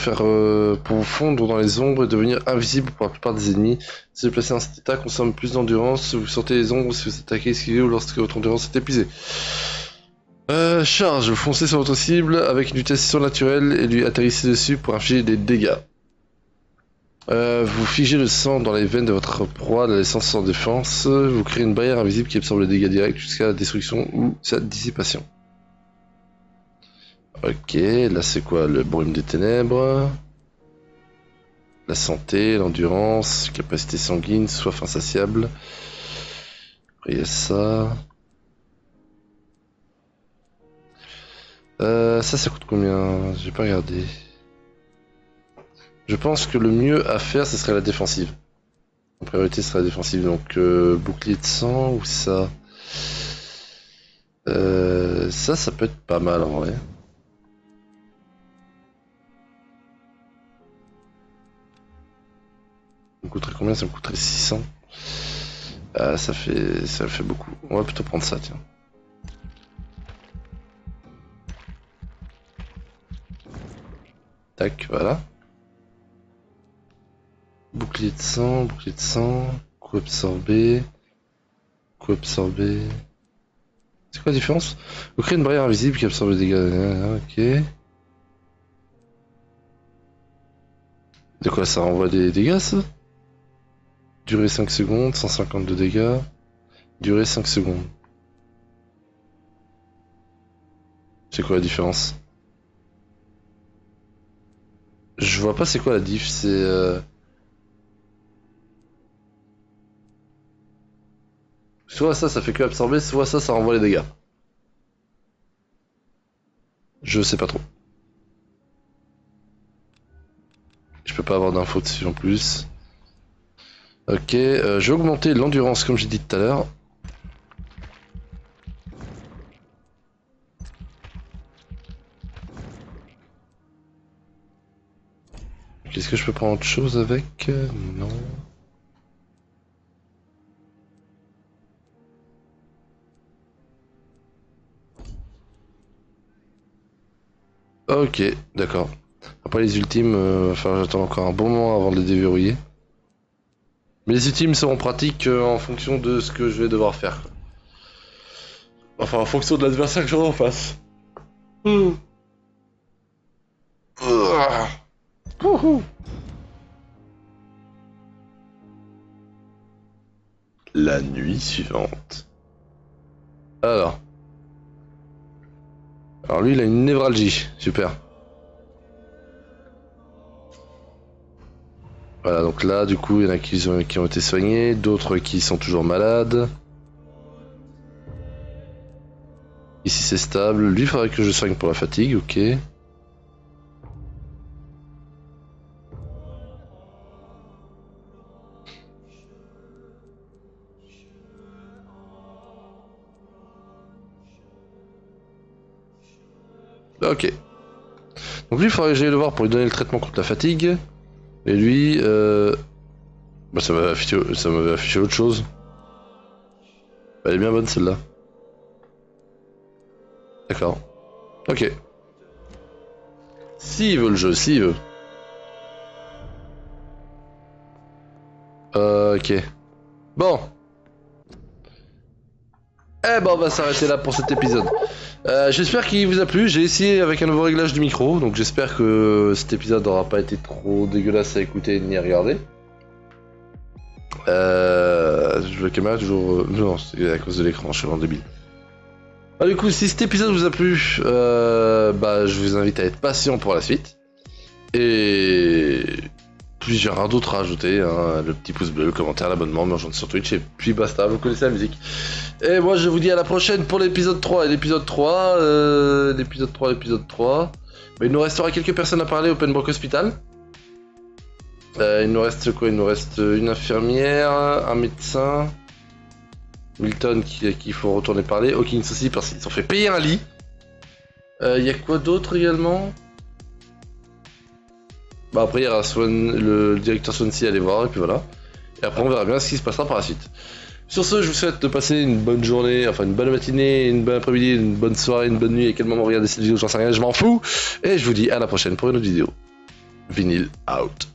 pour fondre dans les ombres et devenir invisible pour la plupart des ennemis. Se déplacer dans cet état consomme plus d'endurance. Vous sortez les ombres si vous attaquez, esquivez ou lorsque votre endurance est épuisée. Charge, vous foncez sur votre cible avec une vitesse surnaturelle et lui atterrissez dessus pour infliger des dégâts. Vous figez le sang dans les veines de votre proie, la laissant sans défense. Vous créez une barrière invisible qui absorbe les dégâts directs jusqu'à la destruction ou sa dissipation. Ok, là c'est quoi? Le brume des ténèbres. La santé, l'endurance, capacité sanguine, soif insatiable. Après il y a ça. Ça coûte combien? J'ai pas regardé. Je pense que le mieux à faire, ce serait la défensive. En priorité, ce serait la défensive. Donc, bouclier de sang ou ça? Ça peut être pas mal en vrai. Ça me coûterait combien? Ça me coûterait 600. Ah, ça fait beaucoup. On va plutôt prendre ça, tiens. Tac, voilà. Bouclier de sang, coup absorbé, coup absorbé. C'est quoi la différence? Vous créez une barrière invisible qui absorbe les dégâts. Ok. De quoi ça renvoie des dégâts, ça? Durée 5 secondes, 152 dégâts. Durée 5 secondes. C'est quoi la différence? Je vois pas c'est quoi la diff, c'est... Soit ça fait que absorber, soit ça renvoie les dégâts. Je sais pas trop. Je peux pas avoir d'infos dessus en plus. Ok, je vais augmenter l'endurance comme j'ai dit tout à l'heure. Est-ce que je peux prendre autre chose avec? Non. Ok, d'accord. Après les ultimes, enfin j'attends encore un bon moment avant de les déverrouiller. Mais les ultimes seront pratiques en fonction de ce que je vais devoir faire. Enfin en fonction de l'adversaire que j'aurai en face. la nuit suivante. Alors lui, il a une névralgie. Super. Voilà, donc là, du coup, il y en a qui ont été soignés, d'autres qui sont toujours malades. Ici, c'est stable. Lui, il faudrait que je soigne pour la fatigue, ok. Ok. Donc lui, il faudrait que j'aille le voir pour lui donner le traitement contre la fatigue. Et lui, bah ça m'avait affiché autre chose. Elle est bien bonne celle-là. D'accord. Ok. S'il veut le jeu, s'il veut. Ok. Bon. Eh ben on va s'arrêter là pour cet épisode. J'espère qu'il vous a plu, j'ai essayé avec un nouveau réglage du micro, donc j'espère que cet épisode n'aura pas été trop dégueulasse à écouter ni à regarder. La caméra toujours... non, c'est à cause de l'écran, je suis vraiment débile. Du coup, si cet épisode vous a plu, bah, je vous invite à être patient pour la suite. Et... puis j'ai rien d'autre à ajouter, hein, le petit pouce bleu, le commentaire, l'abonnement, me rejoindre sur Twitch, et puis basta, vous connaissez la musique. Et moi je vous dis à la prochaine pour l'épisode 3, et l'épisode 3, bah, il nous restera quelques personnes à parler au Pembroke Hospital. Il nous reste quoi? Il nous reste une infirmière, un médecin, Milton qu'il faut retourner parler, Hawkins aussi parce qu'ils ont fait payer un lit. Il y a quoi d'autre également? Bah après il y aura le directeur Swansea à aller voir et puis voilà. Et après on verra bien ce qui se passera par la suite. Sur ce, je vous souhaite de passer une bonne journée, enfin une bonne matinée, une bonne après-midi, une bonne soirée, une bonne nuit, à quel moment vous regardez cette vidéo, j'en sais rien, je m'en fous. Et je vous dis à la prochaine pour une autre vidéo. Vinyl out.